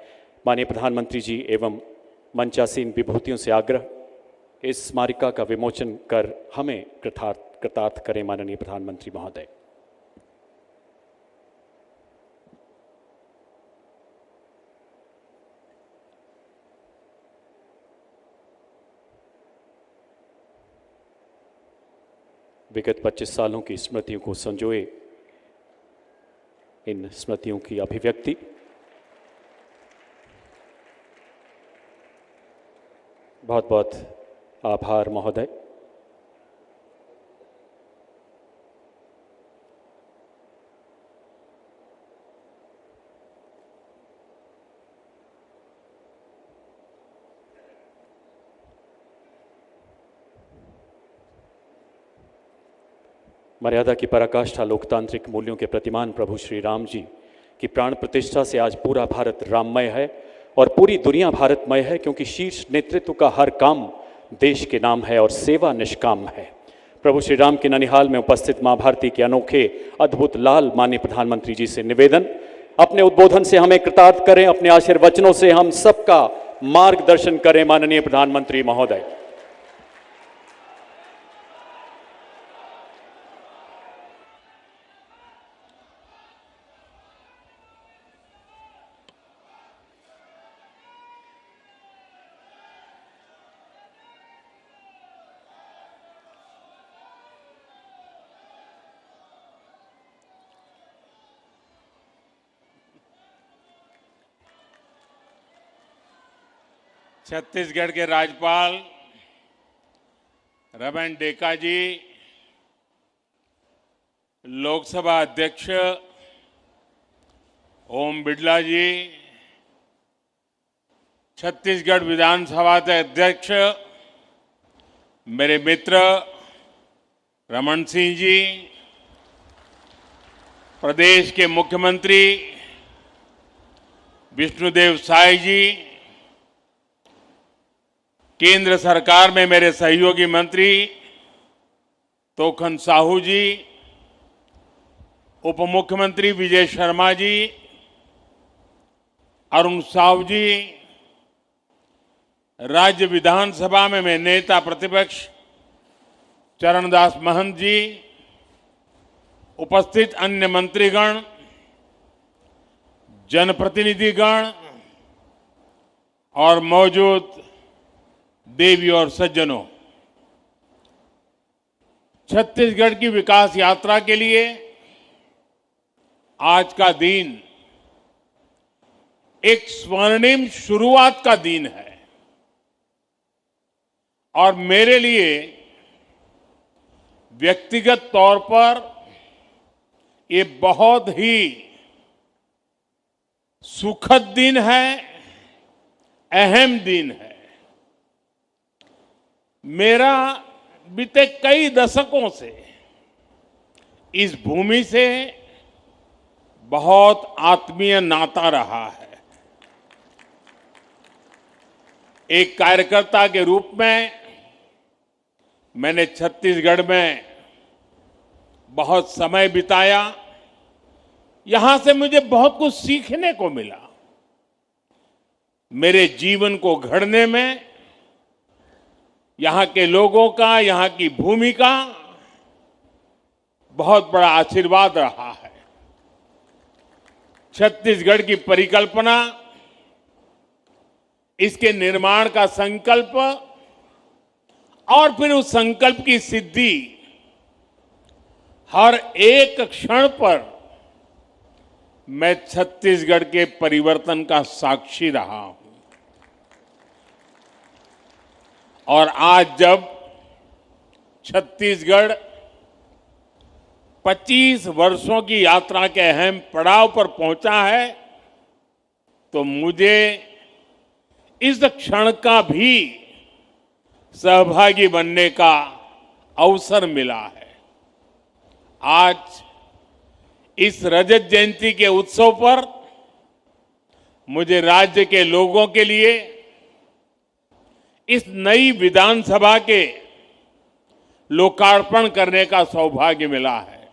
माननीय प्रधानमंत्री जी एवं मंचासीन विभूतियों से आग्रह, इस स्मारिका का विमोचन कर हमें कृतार्थ करें माननीय प्रधानमंत्री महोदय। विगत 25 सालों की स्मृतियों को संजोए इन स्मृतियों की अभिव्यक्ति। बहुत बहुत आभार महोदय। मर्यादा की पराकाष्ठा लोकतांत्रिक मूल्यों के प्रतिमान प्रभु श्री राम जी की प्राण प्रतिष्ठा से आज पूरा भारत राममय है और पूरी दुनिया भारतमय है, क्योंकि शीर्ष नेतृत्व का हर काम देश के नाम है और सेवा निष्काम है। प्रभु श्री राम के ननिहाल में उपस्थित मां भारती के अनोखे अद्भुत लाल माननीय प्रधानमंत्री जी से निवेदन, अपने उद्बोधन से हमें कृतार्थ करें, अपने आशीर्वचनों से हम सबका मार्गदर्शन करें माननीय प्रधानमंत्री महोदय। छत्तीसगढ़ के राज्यपाल रमन डेका जी, लोकसभा अध्यक्ष ओम बिड़ला जी, छत्तीसगढ़ विधानसभा के अध्यक्ष मेरे मित्र रमन सिंह जी, प्रदेश के मुख्यमंत्री विष्णुदेव साय जी, केंद्र सरकार में मेरे सहयोगी मंत्री तोखन साहू जी, उप मुख्यमंत्री विजय शर्मा जी, अरुण साहू जी, राज्य विधानसभा में मैं नेता प्रतिपक्ष चरणदास महंत जी, उपस्थित अन्य मंत्रीगण, जनप्रतिनिधिगण और मौजूद देवी और सज्जनों, छत्तीसगढ़ की विकास यात्रा के लिए आज का दिन एक स्वर्णिम शुरुआत का दिन है और मेरे लिए व्यक्तिगत तौर पर ये बहुत ही सुखद दिन है, अहम दिन है। मेरा बीते कई दशकों से इस भूमि से बहुत आत्मीय नाता रहा है। एक कार्यकर्ता के रूप में मैंने छत्तीसगढ़ में बहुत समय बिताया। यहां से मुझे बहुत कुछ सीखने को मिला। मेरे जीवन को गढ़ने में यहां के लोगों का, यहां की भूमि का बहुत बड़ा आशीर्वाद रहा है। छत्तीसगढ़ की परिकल्पना, इसके निर्माण का संकल्प और फिर उस संकल्प की सिद्धि, हर एक क्षण पर मैं छत्तीसगढ़ के परिवर्तन का साक्षी रहा हूं। और आज जब छत्तीसगढ़ 25 वर्षों की यात्रा के अहम पड़ाव पर पहुंचा है, तो मुझे इस क्षण का भी सहभागी बनने का अवसर मिला है। आज इस रजत जयंती के उत्सव पर मुझे राज्य के लोगों के लिए इस नई विधानसभा के लोकार्पण करने का सौभाग्य मिला है।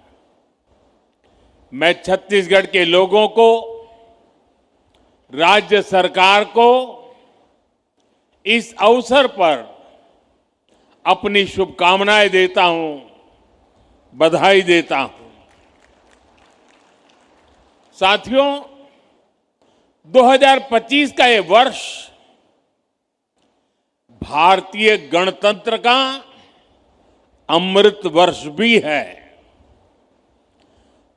मैं छत्तीसगढ़ के लोगों को, राज्य सरकार को इस अवसर पर अपनी शुभकामनाएं देता हूं, बधाई देता हूं। साथियों, 2025 का ये वर्ष भारतीय गणतंत्र का अमृत वर्ष भी है।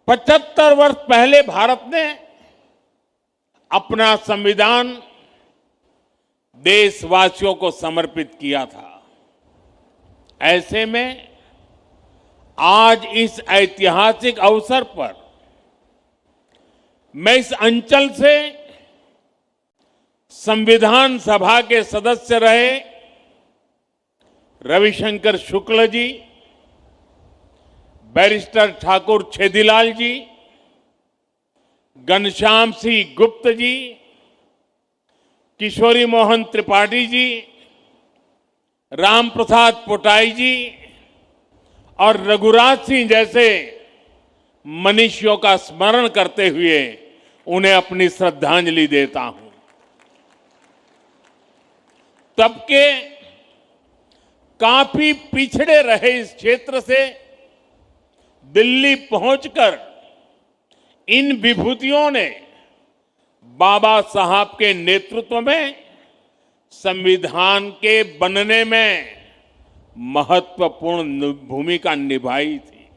75 वर्ष पहले भारत ने अपना संविधान देशवासियों को समर्पित किया था। ऐसे में आज इस ऐतिहासिक अवसर पर मैं इस अंचल से संविधान सभा के सदस्य रहे रविशंकर शुक्ल जी, बैरिस्टर ठाकुर छेदीलाल जी, घनश्याम सिंह गुप्त जी, किशोरी मोहन त्रिपाठी जी, राम प्रसाद पोटाई जी और रघुराज सिंह जैसे मनीषियों का स्मरण करते हुए उन्हें अपनी श्रद्धांजलि देता हूं। तब के काफी पिछड़े रहे इस क्षेत्र से दिल्ली पहुंचकर इन विभूतियों ने बाबा साहब के नेतृत्व में संविधान के बनने में महत्वपूर्ण भूमिका निभाई थी।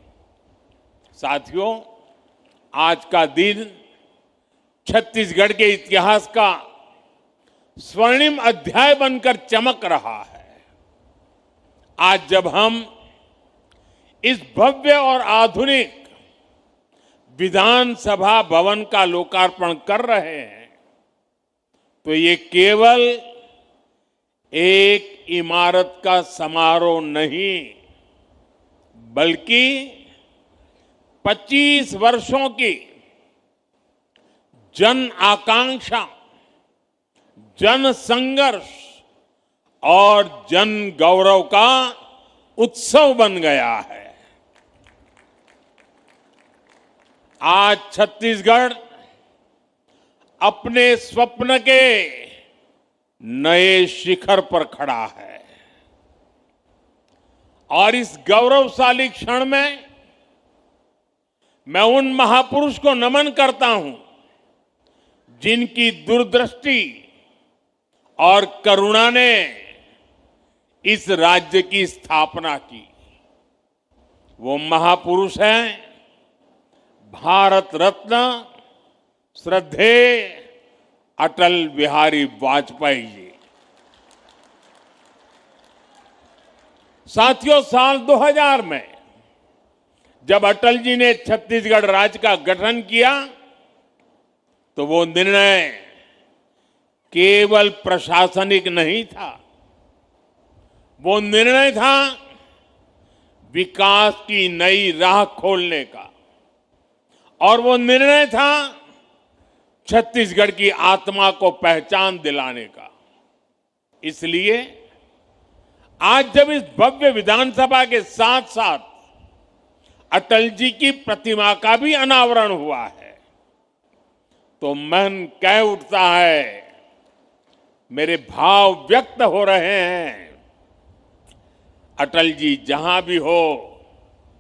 साथियों, आज का दिन छत्तीसगढ़ के इतिहास का स्वर्णिम अध्याय बनकर चमक रहा है। आज जब हम इस भव्य और आधुनिक विधानसभा भवन का लोकार्पण कर रहे हैं तो ये केवल एक इमारत का समारोह नहीं बल्कि 25 वर्षों की जन आकांक्षा, जन संघर्ष और जन गौरव का उत्सव बन गया है। आज छत्तीसगढ़ अपने स्वप्न के नए शिखर पर खड़ा है और इस गौरवशाली क्षण में मैं उन महापुरुष को नमन करता हूं जिनकी दूरदृष्टि और करुणा ने इस राज्य की स्थापना की। वो महापुरुष हैं भारत रत्न श्रद्धेय अटल बिहारी वाजपेयी जी। साथियों, साल 2000 में जब अटल जी ने छत्तीसगढ़ राज्य का गठन किया तो वो निर्णय केवल प्रशासनिक नहीं था, वो निर्णय था विकास की नई राह खोलने का और वो निर्णय था छत्तीसगढ़ की आत्मा को पहचान दिलाने का। इसलिए आज जब इस भव्य विधानसभा के साथ साथ अटल जी की प्रतिमा का भी अनावरण हुआ है तो मन कह उठता है, मेरे भाव व्यक्त हो रहे हैं। अटल जी जहां भी हो,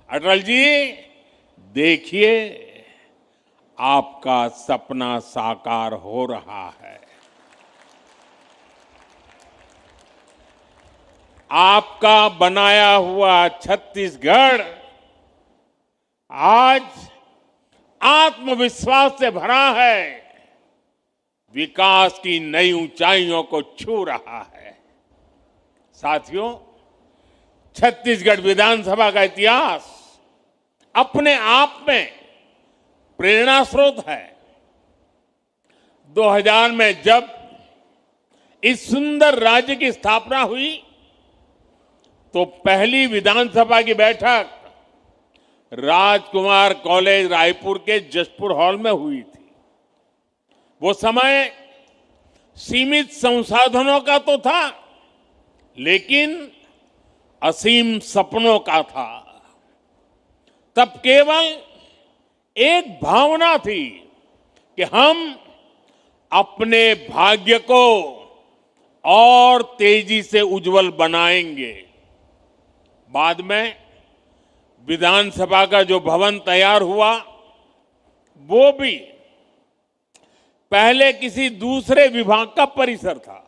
अटल जी देखिए आपका सपना साकार हो रहा है। आपका बनाया हुआ छत्तीसगढ़ आज आत्मविश्वास से भरा है, विकास की नई ऊंचाइयों को छू रहा है। साथियों, छत्तीसगढ़ विधानसभा का इतिहास अपने आप में प्रेरणा स्रोत है। 2000 में जब इस सुंदर राज्य की स्थापना हुई तो पहली विधानसभा की बैठक राजकुमार कॉलेज रायपुर के जशपुर हॉल में हुई थी। वो समय सीमित संसाधनों का तो था लेकिन असीम सपनों का था। तब केवल एक भावना थी कि हम अपने भाग्य को और तेजी से उज्जवल बनाएंगे। बाद में विधानसभा का जो भवन तैयार हुआ वो भी पहले किसी दूसरे विभाग का परिसर था।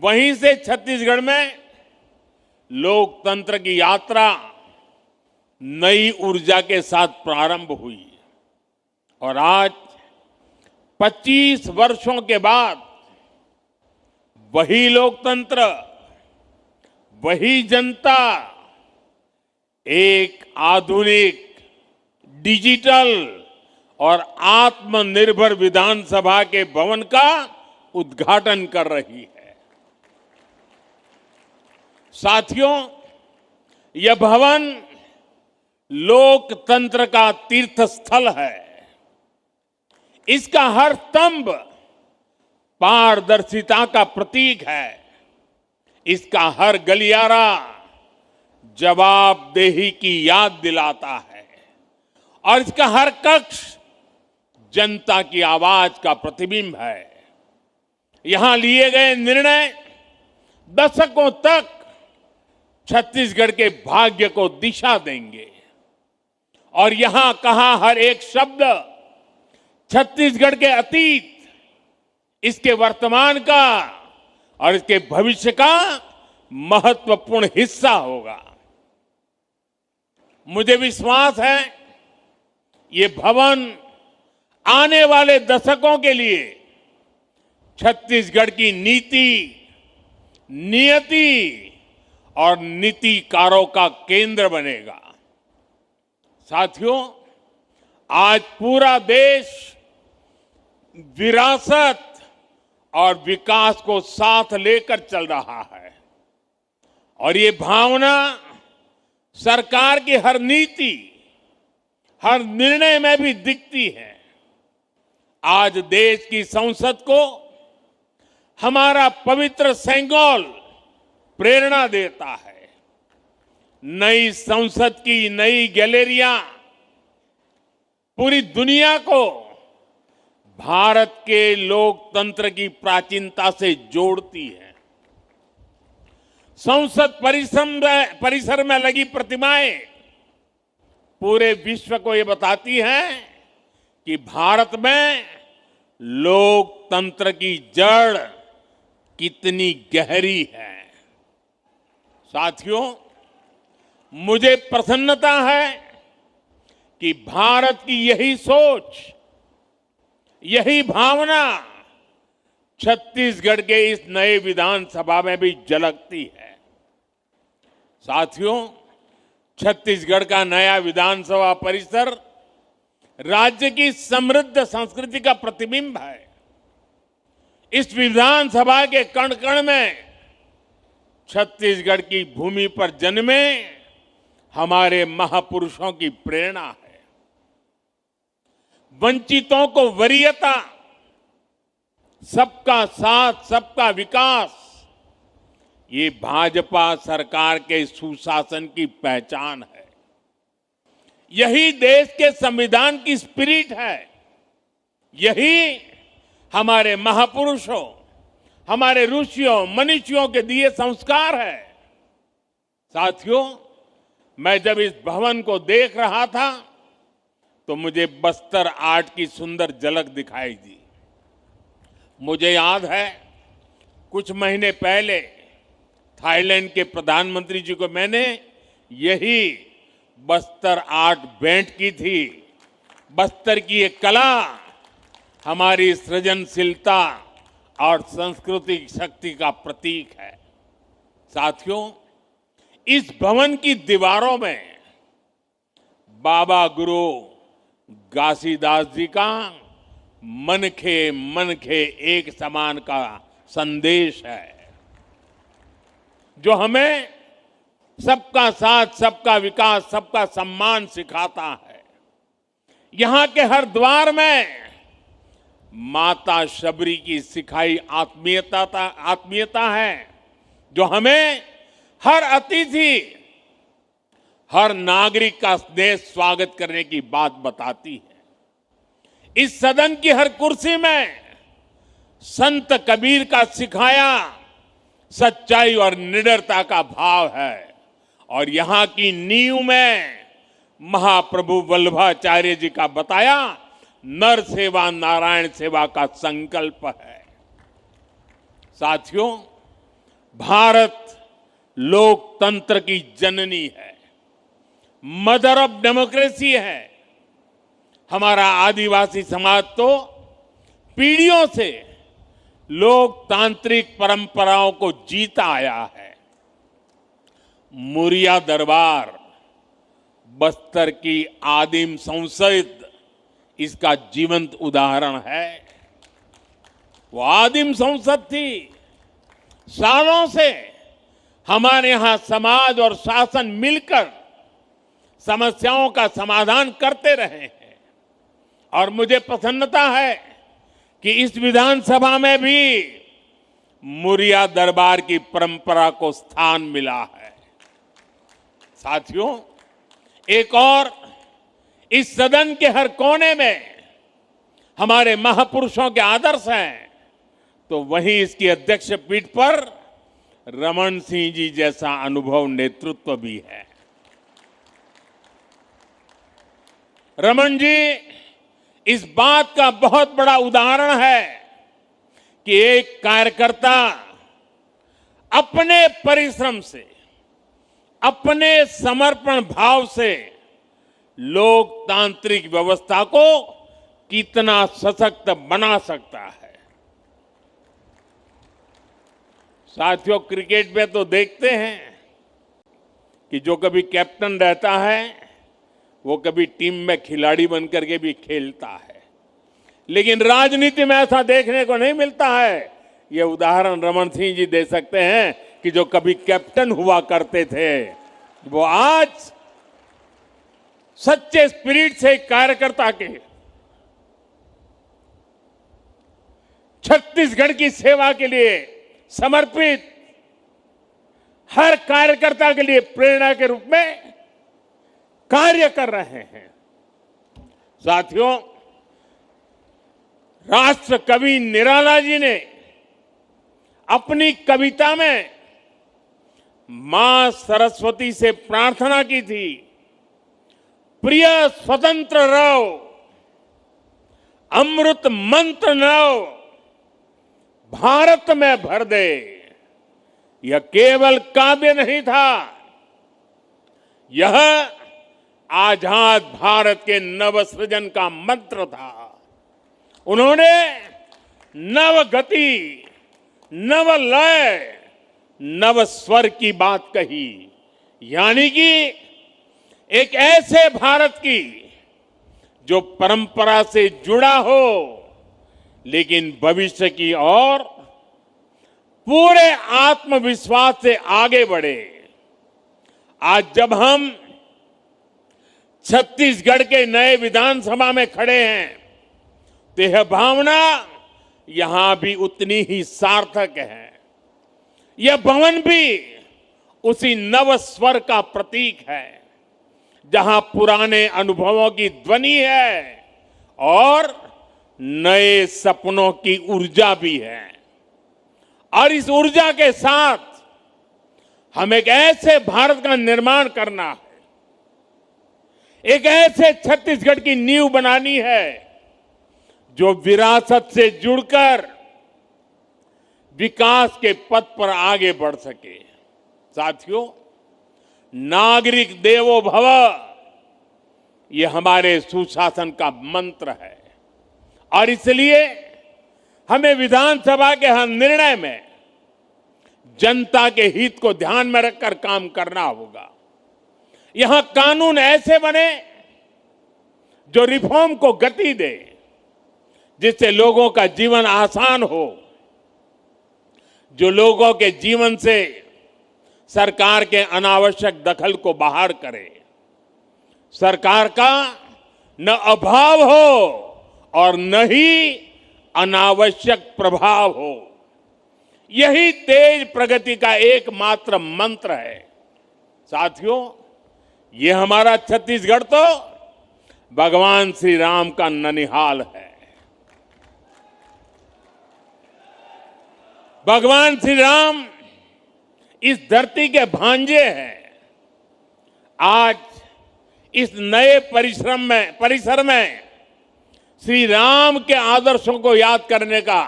वहीं से छत्तीसगढ़ में लोकतंत्र की यात्रा नई ऊर्जा के साथ प्रारंभ हुई और आज 25 वर्षों के बाद वही लोकतंत्र, वही जनता एक आधुनिक, डिजिटल और आत्मनिर्भर विधानसभा के भवन का उद्घाटन कर रही है। साथियों, यह भवन लोकतंत्र का तीर्थ स्थल है। इसका हर स्तंभ पारदर्शिता का प्रतीक है। इसका हर गलियारा जवाबदेही की याद दिलाता है और इसका हर कक्ष जनता की आवाज का प्रतिबिंब है। यहां लिए गए निर्णय दशकों तक छत्तीसगढ़ के भाग्य को दिशा देंगे और यहां कहा हर एक शब्द छत्तीसगढ़ के अतीत, इसके वर्तमान का और इसके भविष्य का महत्वपूर्ण हिस्सा होगा। मुझे विश्वास है ये भवन आने वाले दशकों के लिए छत्तीसगढ़ की नीति, नियति और नीतिकारों का केंद्र बनेगा। साथियों, आज पूरा देश विरासत और विकास को साथ लेकर चल रहा है और ये भावना सरकार की हर नीति, हर निर्णय में भी दिखती है। आज देश की संसद को हमारा पवित्र सेंगोल प्रेरणा देता है। नई संसद की नई गैलरियां पूरी दुनिया को भारत के लोकतंत्र की प्राचीनता से जोड़ती है। संसद परिसर में लगी प्रतिमाएं पूरे विश्व को ये बताती हैं कि भारत में लोकतंत्र की जड़ कितनी गहरी है। साथियों, मुझे प्रसन्नता है कि भारत की यही सोच, यही भावना छत्तीसगढ़ के इस नए विधानसभा में भी झलकती है। साथियों, छत्तीसगढ़ का नया विधानसभा परिसर राज्य की समृद्ध संस्कृति का प्रतिबिंब है। इस विधानसभा के कण कण में छत्तीसगढ़ की भूमि पर जन्मे हमारे महापुरुषों की प्रेरणा है। वंचितों को वरीयता, सबका साथ, सबका विकास, ये भाजपा सरकार के सुशासन की पहचान है। यही देश के संविधान की स्पिरिट है। यही हमारे महापुरुषों, हमारे ऋषियों, मनीषियों के दिए संस्कार है। साथियों, मैं जब इस भवन को देख रहा था तो मुझे बस्तर आर्ट की सुंदर झलक दिखाई दी। मुझे याद है, कुछ महीने पहले थाईलैंड के प्रधानमंत्री जी को मैंने यही बस्तर आर्ट भेंट की थी। बस्तर की ये कला हमारी सृजनशीलता और सांस्कृतिक शक्ति का प्रतीक है। साथियों, इस भवन की दीवारों में बाबा गुरु घासीदास जी का मनखे एक समान का संदेश है, जो हमें सबका साथ, सबका विकास, सबका सम्मान सिखाता है। यहां के हर द्वार में माता शबरी की सिखाई आत्मीयता है, जो हमें हर अतिथि, हर नागरिक का स्नेह स्वागत करने की बात बताती है। इस सदन की हर कुर्सी में संत कबीर का सिखाया सच्चाई और निडरता का भाव है और यहां की नींव में महाप्रभु वल्लभाचार्य जी का बताया नर सेवा नारायण सेवा का संकल्प है। साथियों, भारत लोकतंत्र की जननी है, मदर ऑफ डेमोक्रेसी है। हमारा आदिवासी समाज तो पीढ़ियों से लोकतांत्रिक परंपराओं को जीता आया है। मुरिया दरबार, बस्तर की आदिम संसद इसका जीवंत उदाहरण है। वो आदिम संसद थी। सालों से हमारे यहां समाज और शासन मिलकर समस्याओं का समाधान करते रहे हैं और मुझे प्रसन्नता है कि इस विधानसभा में भी मुरिया दरबार की परंपरा को स्थान मिला है। साथियों, एक और इस सदन के हर कोने में हमारे महापुरुषों के आदर्श हैं, तो वहीं इसकी अध्यक्ष पीठ पर रमन सिंह जी जैसा अनुभव नेतृत्व भी है। रमन जी इस बात का बहुत बड़ा उदाहरण है कि एक कार्यकर्ता अपने परिश्रम से, अपने समर्पण भाव से लोकतांत्रिक व्यवस्था को कितना सशक्त बना सकता है। साथियों, क्रिकेट में तो देखते हैं कि जो कभी कैप्टन रहता है वो कभी टीम में खिलाड़ी बनकर के भी खेलता है, लेकिन राजनीति में ऐसा देखने को नहीं मिलता है। ये उदाहरण रमन सिंह जी दे सकते हैं कि जो कभी कैप्टन हुआ करते थे वो आज सच्चे स्पिरिट से कार्यकर्ता के छत्तीसगढ़ की सेवा के लिए समर्पित, हर कार्यकर्ता के लिए प्रेरणा के रूप में कार्य कर रहे हैं। साथियों, राष्ट्र कवि निराला जी ने अपनी कविता में मां सरस्वती से प्रार्थना की थी, प्रिय स्वतंत्र रहो, अमृत मंत्र नव भारत में भर दे। यह केवल काव्य नहीं था, यह आजाद भारत के नव सृजन का मंत्र था। उन्होंने नव गति, नव लय, नव स्वर की बात कही, यानी कि एक ऐसे भारत की जो परंपरा से जुड़ा हो लेकिन भविष्य की ओर पूरे आत्मविश्वास से आगे बढ़े। आज जब हम छत्तीसगढ़ के नए विधानसभा में खड़े हैं तो यह भावना यहां भी उतनी ही सार्थक है। यह भवन भी उसी नव स्वर का प्रतीक है जहां पुराने अनुभवों की ध्वनि है और नए सपनों की ऊर्जा भी है। और इस ऊर्जा के साथ हम एक ऐसे भारत का निर्माण करना है, एक ऐसे छत्तीसगढ़ की नींव बनानी है जो विरासत से जुड़कर विकास के पथ पर आगे बढ़ सके। साथियों, नागरिक देवो भव ये हमारे सुशासन का मंत्र है और इसलिए हमें विधानसभा के हर निर्णय में जनता के हित को ध्यान में रखकर काम करना होगा। यहां कानून ऐसे बने जो रिफॉर्म को गति दे, जिससे लोगों का जीवन आसान हो, जो लोगों के जीवन से सरकार के अनावश्यक दखल को बाहर करे, सरकार का न अभाव हो और न ही अनावश्यक प्रभाव हो। यही तेज प्रगति का एकमात्र मंत्र है। साथियों, ये हमारा छत्तीसगढ़ तो भगवान श्री राम का ननिहाल है। भगवान श्री राम इस धरती के भांजे हैं। आज इस नए परिसर में श्री राम के आदर्शों को याद करने का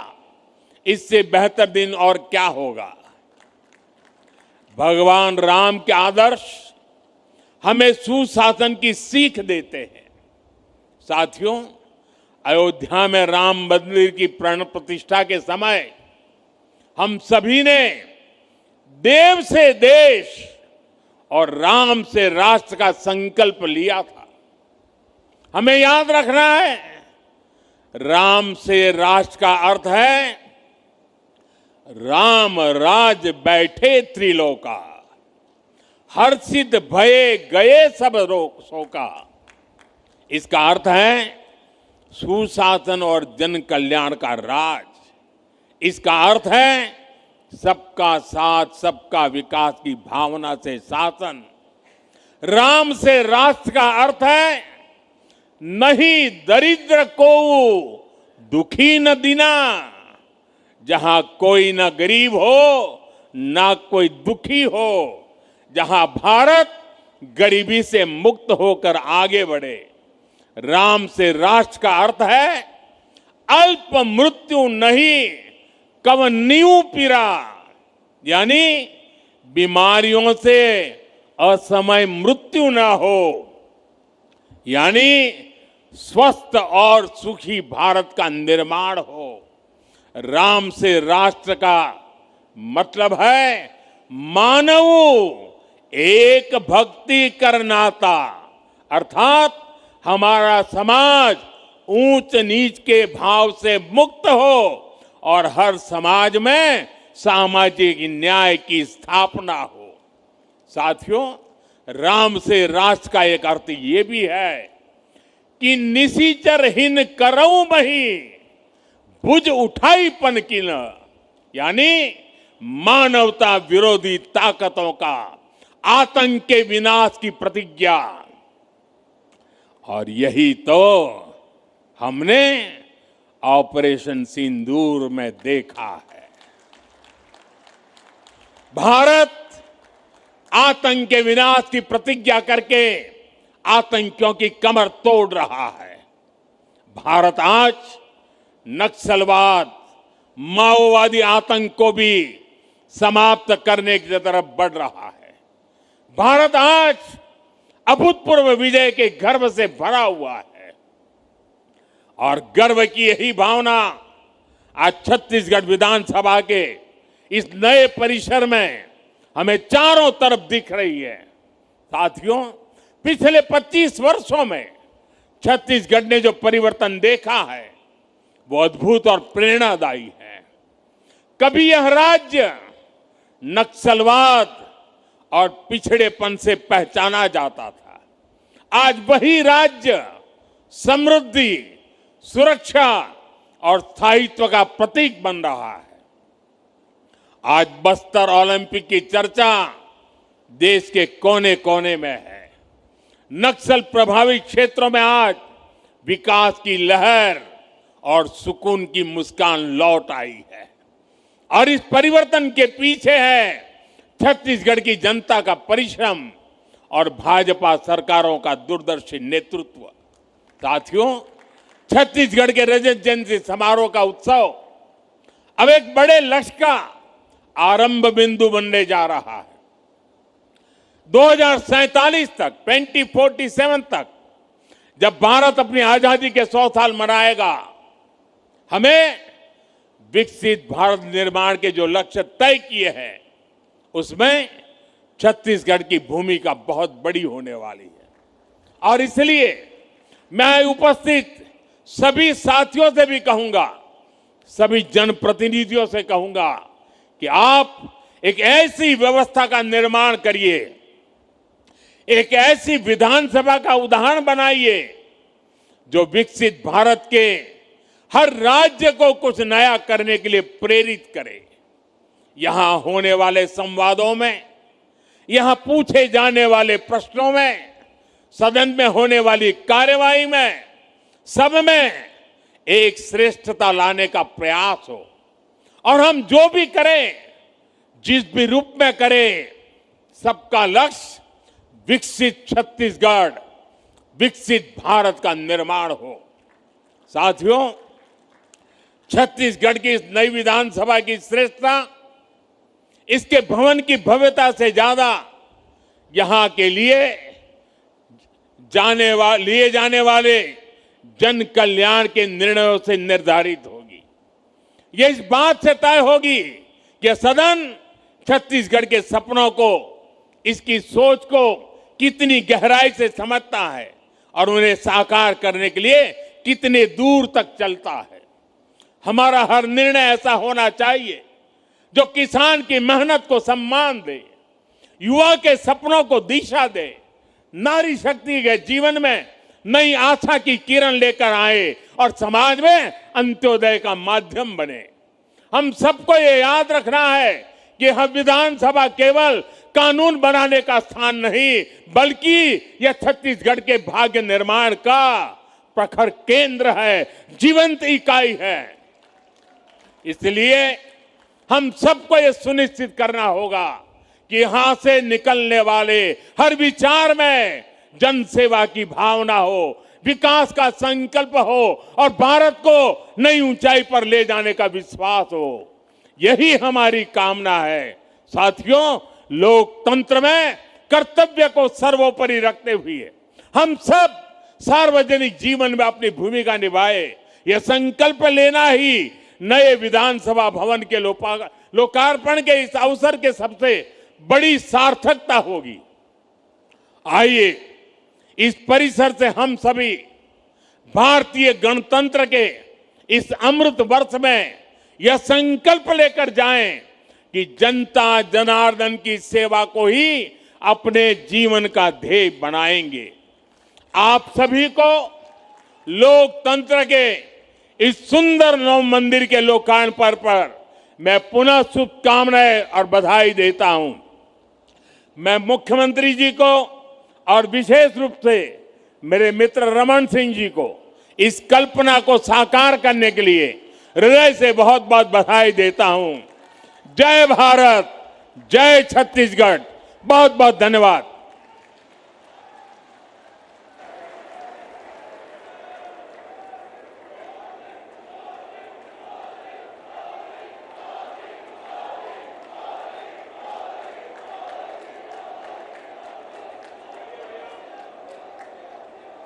इससे बेहतर दिन और क्या होगा। भगवान राम के आदर्श हमें सुशासन की सीख देते हैं। साथियों, अयोध्या में राम मंदिर की प्राण प्रतिष्ठा के समय हम सभी ने देव से देश और राम से राष्ट्र का संकल्प लिया था। हमें याद रखना है, राम से राष्ट्र का अर्थ है राम राज बैठे त्रिलोका, हर्षित भये गए सब शोका। इसका अर्थ है सुशासन और जन कल्याण का राज। इसका अर्थ है सबका साथ सबका विकास की भावना से शासन। राम से राष्ट्र का अर्थ है नहीं दरिद्र को दुखी न दीना, जहां कोई न गरीब हो ना कोई दुखी हो, जहां भारत गरीबी से मुक्त होकर आगे बढ़े। राम से राष्ट्र का अर्थ है अल्प मृत्यु नहीं कवन्यू पीरा, यानी बीमारियों से असमय मृत्यु ना हो, यानी स्वस्थ और सुखी भारत का निर्माण हो। राम से राष्ट्र का मतलब है मानव एक भक्ति करनाता, अर्थात हमारा समाज ऊंच नीच के भाव से मुक्त हो और हर समाज में सामाजिक न्याय की स्थापना हो। साथियों, राम से राष्ट्र का एक अर्थ ये भी है कि निशिचर हिन करऊं बही भुज उठाई पन की न, यानी मानवता विरोधी ताकतों का आतंक के विनाश की प्रतिज्ञा। और यही तो हमने ऑपरेशन सिंदूर में देखा है। भारत आतंक के विनाश की प्रतिज्ञा करके आतंकियों की कमर तोड़ रहा है। भारत आज नक्सलवाद, माओवादी आतंक को भी समाप्त करने की तरफ बढ़ रहा है। भारत आज अभूतपूर्व विजय के गर्व से भरा हुआ है और गर्व की यही भावना आज छत्तीसगढ़ विधानसभा के इस नए परिसर में हमें चारों तरफ दिख रही है। साथियों, पिछले 25 वर्षों में छत्तीसगढ़ ने जो परिवर्तन देखा है वो अद्भुत और प्रेरणादायी है। कभी यह राज्य नक्सलवाद और पिछड़ेपन से पहचाना जाता था, आज वही राज्य समृद्धि, सुरक्षा और स्थायित्व का प्रतीक बन रहा है। आज बस्तर ओलंपिक की चर्चा देश के कोने कोने में है। नक्सल प्रभावित क्षेत्रों में आज विकास की लहर और सुकून की मुस्कान लौट आई है और इस परिवर्तन के पीछे है छत्तीसगढ़ की जनता का परिश्रम और भाजपा सरकारों का दूरदर्शी नेतृत्व। साथियों, छत्तीसगढ़ के रजत जयंती समारोह का उत्सव अब एक बड़े लक्ष्य का आरंभ बिंदु बनने जा रहा है। 2047 तक, 2047 तक जब भारत अपनी आजादी के 100 साल मनाएगा, हमें विकसित भारत निर्माण के जो लक्ष्य तय किए हैं उसमें छत्तीसगढ़ की भूमिका बहुत बड़ी होने वाली है। और इसलिए मैं उपस्थित सभी साथियों से भी कहूंगा, सभी जनप्रतिनिधियों से कहूंगा कि आप एक ऐसी व्यवस्था का निर्माण करिए, एक ऐसी विधानसभा का उदाहरण बनाइए जो विकसित भारत के हर राज्य को कुछ नया करने के लिए प्रेरित करे। यहां होने वाले संवादों में, यहां पूछे जाने वाले प्रश्नों में, सदन में होने वाली कार्यवाही में, सब में एक श्रेष्ठता लाने का प्रयास हो और हम जो भी करें, जिस भी रूप में करें, सबका लक्ष्य विकसित छत्तीसगढ़, विकसित भारत का निर्माण हो। साथियों, छत्तीसगढ़ की इस नई विधानसभा की श्रेष्ठता इसके भवन की भव्यता से ज्यादा यहां के लिए जाने वाले जन कल्याण के निर्णयों से निर्धारित होगी। यह इस बात से तय होगी कि सदन छत्तीसगढ़ के सपनों को, इसकी सोच को कितनी गहराई से समझता है और उन्हें साकार करने के लिए कितने दूर तक चलता है। हमारा हर निर्णय ऐसा होना चाहिए जो किसान की मेहनत को सम्मान दे, युवा के सपनों को दिशा दे, नारी शक्ति के जीवन में नई आशा की किरण लेकर आए और समाज में अंत्योदय का माध्यम बने। हम सबको ये याद रखना है कि यह विधानसभा केवल कानून बनाने का स्थान नहीं, बल्कि यह छत्तीसगढ़ के भाग्य निर्माण का प्रखर केंद्र है, जीवंत इकाई है। इसलिए हम सबको यह सुनिश्चित करना होगा कि यहां से निकलने वाले हर विचार में जन सेवा की भावना हो, विकास का संकल्प हो और भारत को नई ऊंचाई पर ले जाने का विश्वास हो। यही हमारी कामना है। साथियों, लोकतंत्र में कर्तव्य को सर्वोपरि रखते हुए हम सब सार्वजनिक जीवन में अपनी भूमिका निभाए, यह संकल्प लेना ही नए विधानसभा भवन के लोकार्पण के इस अवसर के सबसे बड़ी सार्थकता होगी। आइए इस परिसर से हम सभी भारतीय गणतंत्र के इस अमृत वर्ष में यह संकल्प लेकर जाएं कि जनता जनार्दन की सेवा को ही अपने जीवन का ध्येय बनाएंगे। आप सभी को लोकतंत्र के इस सुंदर नव मंदिर के लोकार्पण पर मैं पुनः शुभकामनाएं और बधाई देता हूं। मैं मुख्यमंत्री जी को और विशेष रूप से मेरे मित्र रमन सिंह जी को इस कल्पना को साकार करने के लिए हृदय से बहुत बहुत बधाई देता हूं। जय भारत, जय छत्तीसगढ़, बहुत बहुत धन्यवाद।